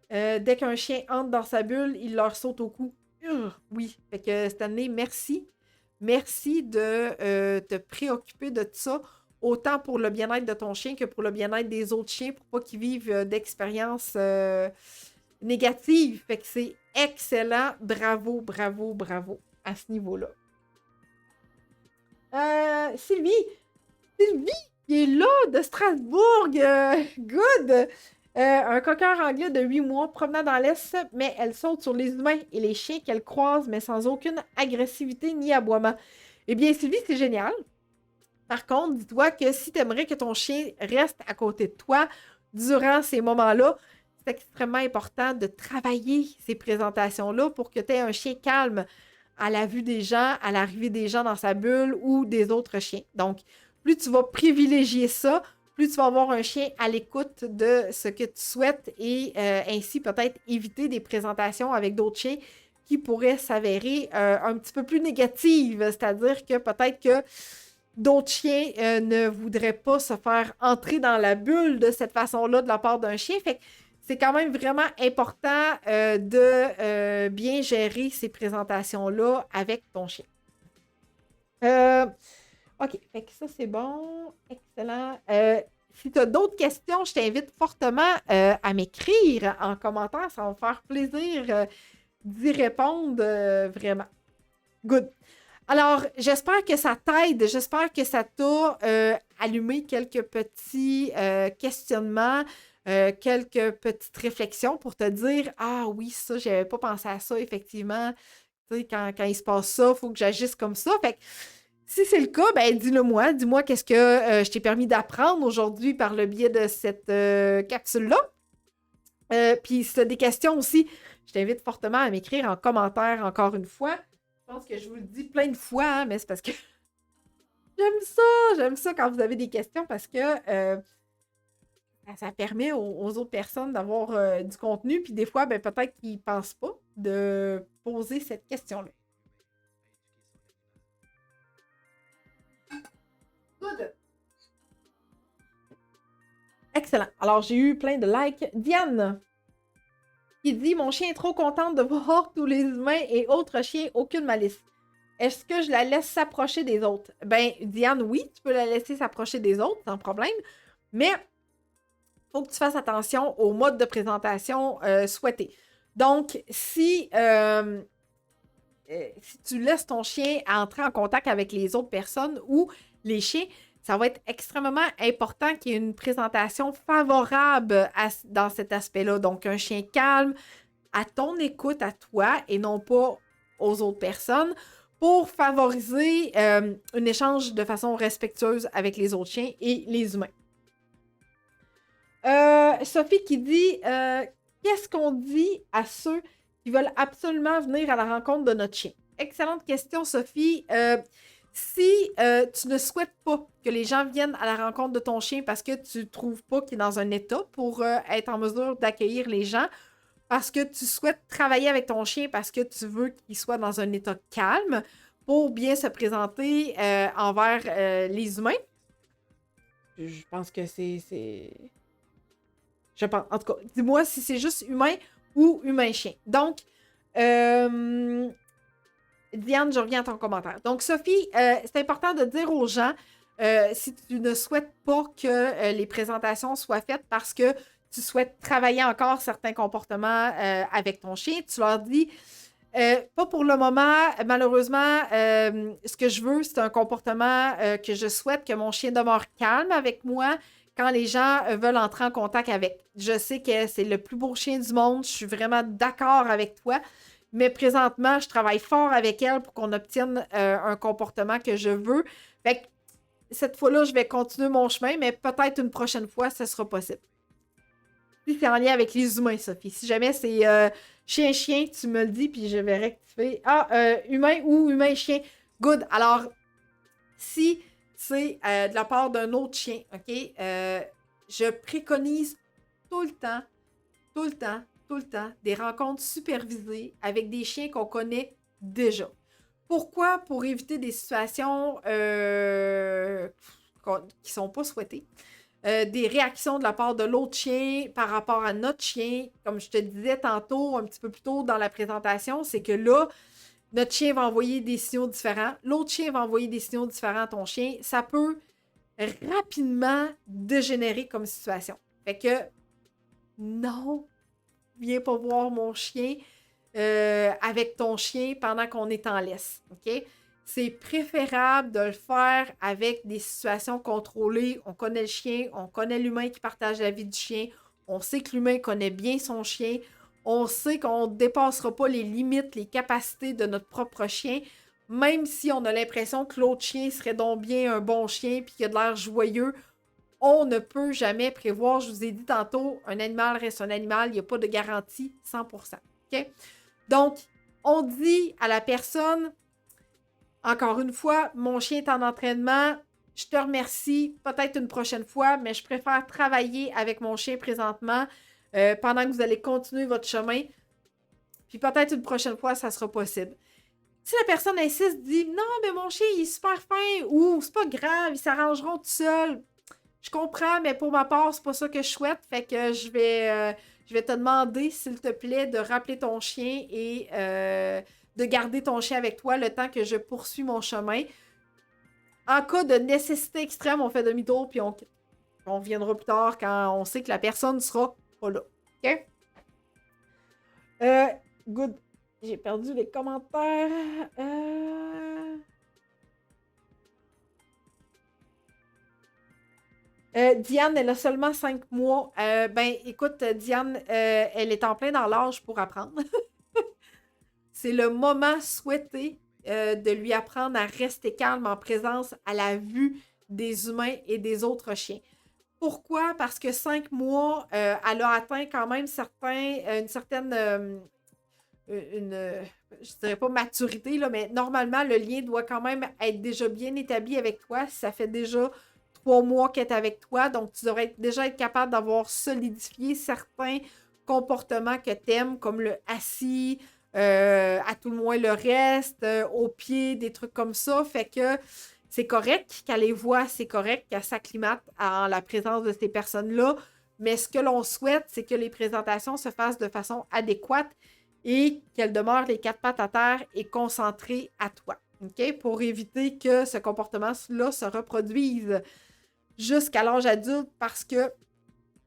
Dès qu'un chien entre dans sa bulle, il leur saute au cou. Oui. Fait que Stanley, merci. Merci de te préoccuper de ça, autant pour le bien-être de ton chien que pour le bien-être des autres chiens, pour pas qu'ils vivent d'expériences négatives. Fait que c'est excellent. Bravo, bravo, bravo à ce niveau-là. Sylvie, qui est là, de Strasbourg. Good! Un cocker anglais de 8 mois promenant dans l'Est, mais elle saute sur les humains et les chiens qu'elle croise, mais sans aucune agressivité ni aboiement. Eh bien, Sylvie, c'est génial. Par contre, dis-toi que si tu aimerais que ton chien reste à côté de toi durant ces moments-là, c'est extrêmement important de travailler ces présentations-là pour que tu aies un chien calme à la vue des gens, à l'arrivée des gens dans sa bulle ou des autres chiens. Donc, plus tu vas privilégier ça, plus tu vas avoir un chien à l'écoute de ce que tu souhaites et ainsi peut-être éviter des présentations avec d'autres chiens qui pourraient s'avérer un petit peu plus négatives. C'est-à-dire que peut-être que d'autres chiens ne voudraient pas se faire entrer dans la bulle de cette façon-là de la part d'un chien. Fait que c'est quand même vraiment important de bien gérer ces présentations-là avec ton chien. OK, fait que ça, c'est bon. Excellent. Si tu as d'autres questions, je t'invite fortement à m'écrire en commentaire. Ça va me faire plaisir d'y répondre vraiment. Good. Alors, j'espère que ça t'aide. J'espère que ça t'a allumé quelques petits questionnements, quelques petites réflexions pour te dire « Ah oui, ça, j'avais pas pensé à ça, effectivement. Tu sais, quand il se passe ça, il faut que j'agisse comme ça. » Fait que si c'est le cas, ben dis-le-moi. Dis-moi qu'est-ce que je t'ai permis d'apprendre aujourd'hui par le biais de cette capsule-là. Puis si tu as des questions aussi, je t'invite fortement à m'écrire en commentaire encore une fois. Je pense que je vous le dis plein de fois, hein, mais c'est parce que j'aime ça quand vous avez des questions parce que ça permet aux autres personnes d'avoir du contenu. Puis des fois, ben, peut-être qu'ils ne pensent pas de poser cette question-là. Good. Excellent. Alors, j'ai eu plein de likes. Diane, qui dit « Mon chien est trop contente de voir tous les humains et autres chiens, aucune malice. Est-ce que je la laisse s'approcher des autres? » Ben, Diane, oui, tu peux la laisser s'approcher des autres, sans problème. Mais il faut que tu fasses attention au mode de présentation souhaité. Donc, si tu laisses ton chien entrer en contact avec les autres personnes ou les chiens, ça va être extrêmement important qu'il y ait une présentation favorable dans cet aspect-là. Donc, un chien calme, à ton écoute à toi et non pas aux autres personnes pour favoriser un échange de façon respectueuse avec les autres chiens et les humains. Sophie qui dit qu'est-ce qu'on dit à ceux qui veulent absolument venir à la rencontre de notre chien? Excellente question, Sophie. Si tu ne souhaites pas que les gens viennent à la rencontre de ton chien parce que tu ne trouves pas qu'il est dans un état pour être en mesure d'accueillir les gens, parce que tu souhaites travailler avec ton chien, parce que tu veux qu'il soit dans un état calme pour bien se présenter envers les humains, je pense que c'est... Je pense, en tout cas, dis-moi si c'est juste humain ou humain-chien. Donc, Diane, je reviens à ton commentaire. Donc, Sophie, c'est important de dire aux gens, si tu ne souhaites pas que les présentations soient faites parce que tu souhaites travailler encore certains comportements avec ton chien, tu leur dis, pas pour le moment, malheureusement, ce que je veux, c'est un comportement que je souhaite que mon chien demeure calme avec moi quand les gens veulent entrer en contact avec. Je sais que c'est le plus beau chien du monde, je suis vraiment d'accord avec toi, mais présentement, je travaille fort avec elle pour qu'on obtienne un comportement que je veux. Fait que cette fois-là, je vais continuer mon chemin, mais peut-être une prochaine fois, ce sera possible. Si c'est en lien avec les humains, Sophie. Si jamais c'est chien-chien, tu me le dis, puis je verrai que tu fais humain ou humain-chien. Good. Alors, si c'est de la part d'un autre chien, OK, je préconise tout le temps tout le temps, des rencontres supervisées avec des chiens qu'on connaît déjà. Pourquoi? Pour éviter des situations qui sont pas souhaitées. Des réactions de la part de l'autre chien par rapport à notre chien. Comme je te disais tantôt, un petit peu plus tôt dans la présentation, c'est que là, notre chien va envoyer des signaux différents. L'autre chien va envoyer des signaux différents à ton chien. Ça peut rapidement dégénérer comme situation. Fait que, non, viens pas voir mon chien avec ton chien pendant qu'on est en laisse. OK? C'est préférable de le faire avec des situations contrôlées. On connaît le chien, on connaît l'humain qui partage la vie du chien, on sait que l'humain connaît bien son chien, on sait qu'on ne dépassera pas les limites, les capacités de notre propre chien, même si on a l'impression que l'autre chien serait donc bien un bon chien puis qu'il a de l'air joyeux. On ne peut jamais prévoir, je vous ai dit tantôt, un animal reste un animal, il n'y a pas de garantie 100%. OK? Donc, on dit à la personne, encore une fois, mon chien est en entraînement, je te remercie, peut-être une prochaine fois, mais je préfère travailler avec mon chien présentement pendant que vous allez continuer votre chemin. Puis peut-être une prochaine fois, ça sera possible. Si la personne insiste, dit non, mais mon chien, il est super fin, ou c'est pas grave, ils s'arrangeront tout seuls. Je comprends, mais pour ma part, c'est pas ça que je souhaite. Fait que je vais te demander, s'il te plaît, de rappeler ton chien et de garder ton chien avec toi le temps que je poursuis mon chemin. En cas de nécessité extrême, on fait demi-tour puis on reviendra plus tard quand on sait que la personne sera pas là. OK? Good. J'ai perdu les commentaires. Diane, elle a seulement 5 mois. Écoute, Diane, elle est en plein dans l'âge pour apprendre. C'est le moment souhaité de lui apprendre à rester calme en présence à la vue des humains et des autres chiens. Pourquoi? Parce que 5 mois, elle a atteint quand même une certaine... je dirais pas maturité, là, mais normalement, le lien doit quand même être déjà bien établi avec toi. Ça fait déjà 3 mois qu'elle est avec toi, donc tu devrais déjà être capable d'avoir solidifié certains comportements que tu aimes, comme le assis, à tout le moins le reste, au pied, des trucs comme ça. Fait que c'est correct qu'elle les voit, c'est correct qu'elle s'acclimate en la présence de ces personnes-là, mais ce que l'on souhaite, c'est que les présentations se fassent de façon adéquate et qu'elle demeure les 4 pattes à terre et concentrée à toi. OK? Pour éviter que ce comportement-là se reproduise jusqu'à l'âge adulte parce que,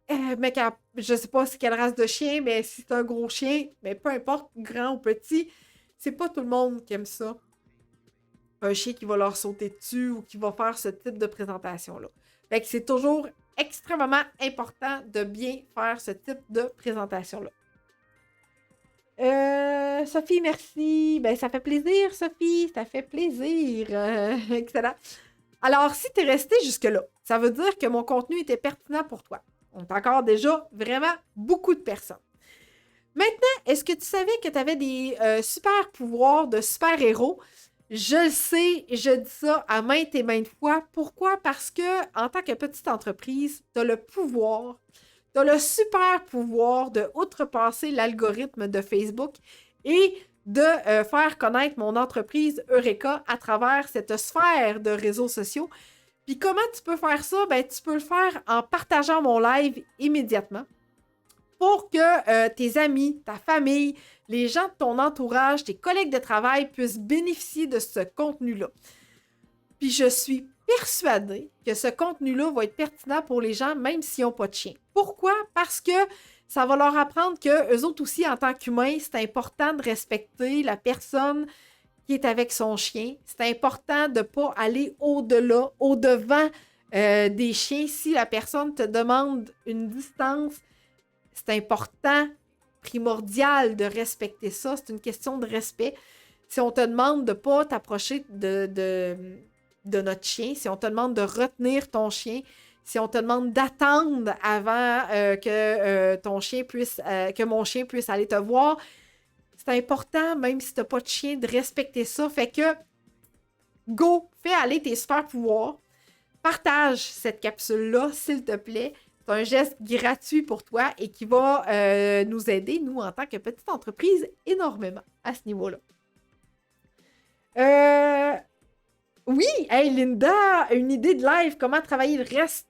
je ne sais pas c'est quelle race de chien, mais si c'est un gros chien, mais peu importe, grand ou petit, c'est pas tout le monde qui aime ça. Un chien qui va leur sauter dessus ou qui va faire ce type de présentation-là. Fait que c'est toujours extrêmement important de bien faire ce type de présentation-là. Sophie, merci. Ben, ça fait plaisir, Sophie. Ça fait plaisir. Excellent. Alors, si tu es resté jusque-là, ça veut dire que mon contenu était pertinent pour toi. On est encore déjà vraiment beaucoup de personnes. Maintenant, est-ce que tu savais que tu avais des super pouvoirs de super-héros? Je le sais, je dis ça à maintes et maintes fois. Pourquoi? Parce que en tant que petite entreprise, tu as le pouvoir, tu as le super pouvoir de outrepasser l'algorithme de Facebook et de faire connaître mon entreprise Eureka à travers cette sphère de réseaux sociaux. Puis comment tu peux faire ça? Ben, tu peux le faire en partageant mon live immédiatement pour que tes amis, ta famille, les gens de ton entourage, tes collègues de travail puissent bénéficier de ce contenu-là. Puis je suis persuadée que ce contenu-là va être pertinent pour les gens, même s'ils n'ont pas de chien. Pourquoi? Parce que ça va leur apprendre qu'eux autres aussi, en tant qu'humains, c'est important de respecter la personne qui est avec son chien. C'est important de ne pas aller au-delà, au-devant des chiens. Si la personne te demande une distance, c'est important, primordial de respecter ça. C'est une question de respect. Si on te demande de ne pas t'approcher de notre chien, si on te demande de retenir ton chien, si on te demande d'attendre avant ton chien puisse, que mon chien puisse aller te voir, c'est important, même si tu n'as pas de chien, de respecter ça. Fait que, go, fais aller tes super pouvoirs. Partage cette capsule-là, s'il te plaît. C'est un geste gratuit pour toi et qui va nous aider, nous, en tant que petite entreprise, énormément à ce niveau-là. Oui, hey Linda, une idée de live, comment travailler le reste.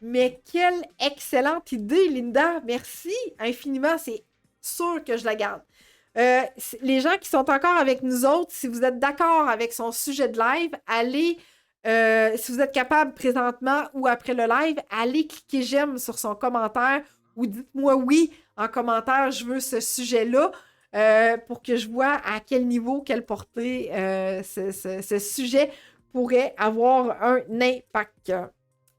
Mais quelle excellente idée, Linda. Merci infiniment, c'est sûr que je la garde. Les gens qui sont encore avec nous autres, si vous êtes d'accord avec son sujet de live, allez, si vous êtes capable présentement ou après le live, allez cliquer j'aime sur son commentaire ou dites-moi oui en commentaire, je veux ce sujet-là. Pour que je vois à quel niveau, quelle portée ce sujet pourrait avoir un impact.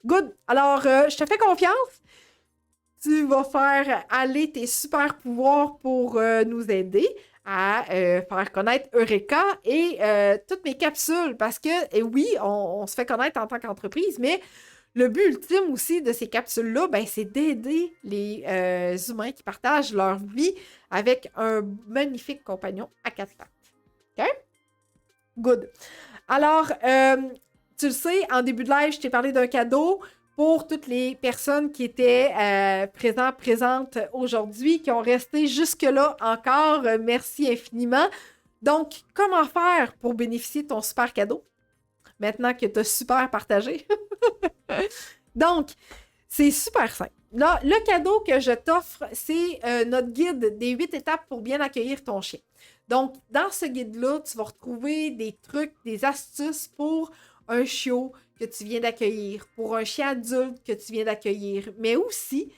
Good! Alors, je te fais confiance. Tu vas faire aller tes super pouvoirs pour nous aider à faire connaître Eureka et toutes mes capsules. Parce que, oui, on se fait connaître en tant qu'entreprise, mais le but ultime aussi de ces capsules-là, ben, c'est d'aider les humains qui partagent leur vie avec un magnifique compagnon à quatre pattes. OK? Good. Alors, tu le sais, en début de live, je t'ai parlé d'un cadeau pour toutes les personnes qui étaient présentes aujourd'hui, qui ont resté jusque-là encore. Merci infiniment. Donc, comment faire pour bénéficier de ton super cadeau? Maintenant que tu as super partagé. Donc, c'est super simple. Là, le cadeau que je t'offre, c'est notre guide des 8 étapes pour bien accueillir ton chien. Donc, dans ce guide-là, tu vas retrouver des trucs, des astuces pour un chiot que tu viens d'accueillir, pour un chien adulte que tu viens d'accueillir, mais aussi,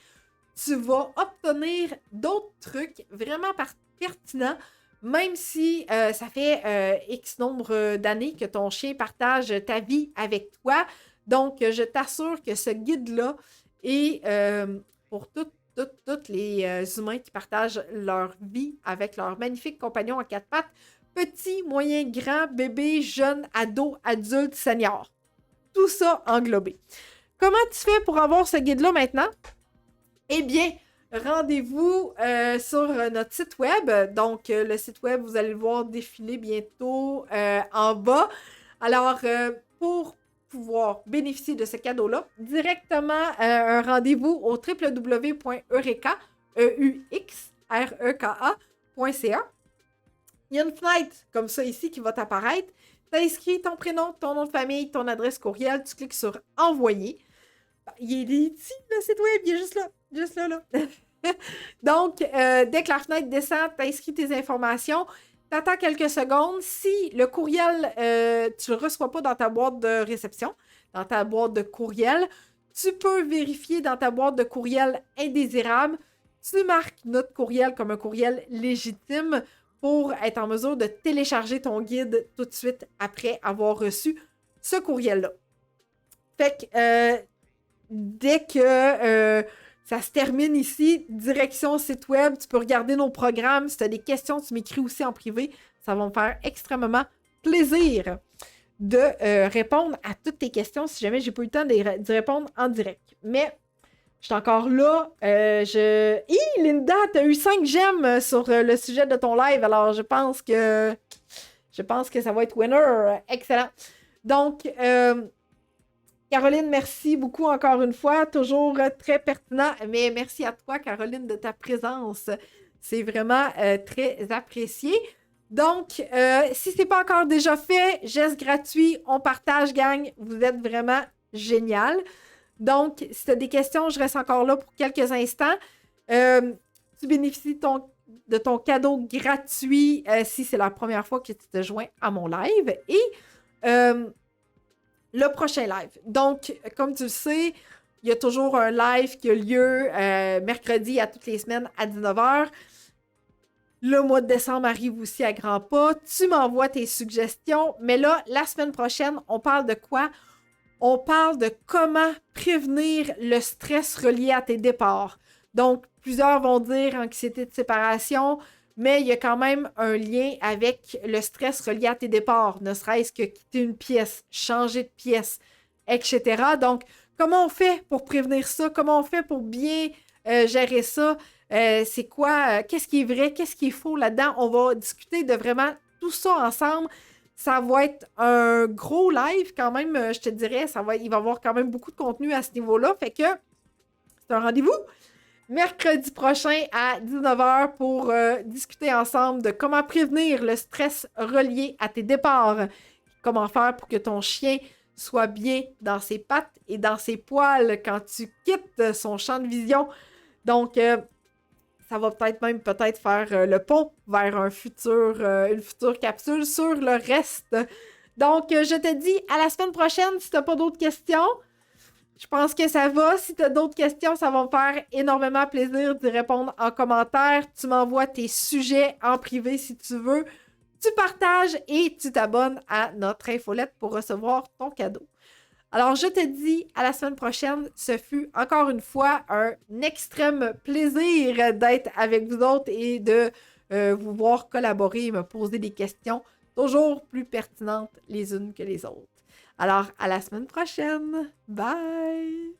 tu vas obtenir d'autres trucs vraiment pertinents, même si ça fait X nombre d'années que ton chien partage ta vie avec toi. Donc, je t'assure que ce guide-là est pour tous les humains qui partagent leur vie avec leur magnifique compagnon à quatre pattes, petit, moyen, grand, bébé, jeune, ado, adulte, senior. Tout ça englobé. Comment tu fais pour avoir ce guide-là maintenant? Eh bien, rendez-vous sur notre site web. Donc, le site web, vous allez le voir défiler bientôt en bas. Alors, pour pouvoir bénéficier de ce cadeau-là, directement un rendez-vous au www.eureka.ca. Il y a une fenêtre comme ça ici qui va t'apparaître. Tu inscris ton prénom, ton nom de famille, ton adresse courriel, tu cliques sur « Envoyer ». Il est ici, le site web, il est juste là. Donc, dès que la fenêtre descend, tu inscris tes informations, tu attends quelques secondes. Si le courriel, tu ne le reçois pas dans ta boîte de réception, dans ta boîte de courriel, tu peux vérifier dans ta boîte de courriel indésirable. Tu marques notre courriel comme un courriel légitime pour être en mesure de télécharger ton guide tout de suite après avoir reçu ce courriel-là. Fait que dès que ça se termine ici, direction site web, tu peux regarder nos programmes. Si tu as des questions, tu m'écris aussi en privé. Ça va me faire extrêmement plaisir de répondre à toutes tes questions si jamais j'ai pas eu le temps d'y répondre en direct. Mais je suis encore là. Linda, tu as eu 5 j'aime sur le sujet de ton live. Alors, je pense que ça va être winner. Excellent. Donc, Caroline, merci beaucoup encore une fois. Toujours très pertinent. Mais merci à toi, Caroline, de ta présence. C'est vraiment très apprécié. Donc, si ce n'est pas encore déjà fait, geste gratuit, on partage, gang. Vous êtes vraiment génial. Donc, si tu as des questions, je reste encore là pour quelques instants. Tu bénéficies de ton cadeau gratuit si c'est la première fois que tu te joins à mon live. Et le prochain live. Donc, comme tu le sais, il y a toujours un live qui a lieu mercredi à toutes les semaines à 19h. Le mois de décembre arrive aussi à grands pas. Tu m'envoies tes suggestions. Mais là, la semaine prochaine, on parle de quoi? On parle de comment prévenir le stress relié à tes départs. Donc, plusieurs vont dire anxiété de séparation, mais il y a quand même un lien avec le stress relié à tes départs, ne serait-ce que quitter une pièce, changer de pièce, etc. Donc, comment on fait pour prévenir ça? Comment on fait pour bien gérer ça? C'est quoi? Qu'est-ce qui est vrai? Qu'est-ce qui est faux là-dedans? On va discuter de vraiment tout ça ensemble. Ça va être un gros live quand même, je te dirais. Il va y avoir quand même beaucoup de contenu à ce niveau-là. Fait que c'est un rendez-vous mercredi prochain à 19h pour discuter ensemble de comment prévenir le stress relié à tes départs. Comment faire pour que ton chien soit bien dans ses pattes et dans ses poils quand tu quittes son champ de vision. Donc, ça va peut-être faire le pont vers une future capsule sur le reste. Donc, je te dis à la semaine prochaine si tu n'as pas d'autres questions. Je pense que ça va. Si tu as d'autres questions, ça va me faire énormément plaisir d'y répondre en commentaire. Tu m'envoies tes sujets en privé si tu veux. Tu partages et tu t'abonnes à notre infolette pour recevoir ton cadeau. Alors, je te dis à la semaine prochaine. Ce fut encore une fois un extrême plaisir d'être avec vous autres et de vous voir collaborer et me poser des questions toujours plus pertinentes les unes que les autres. Alors, à la semaine prochaine. Bye!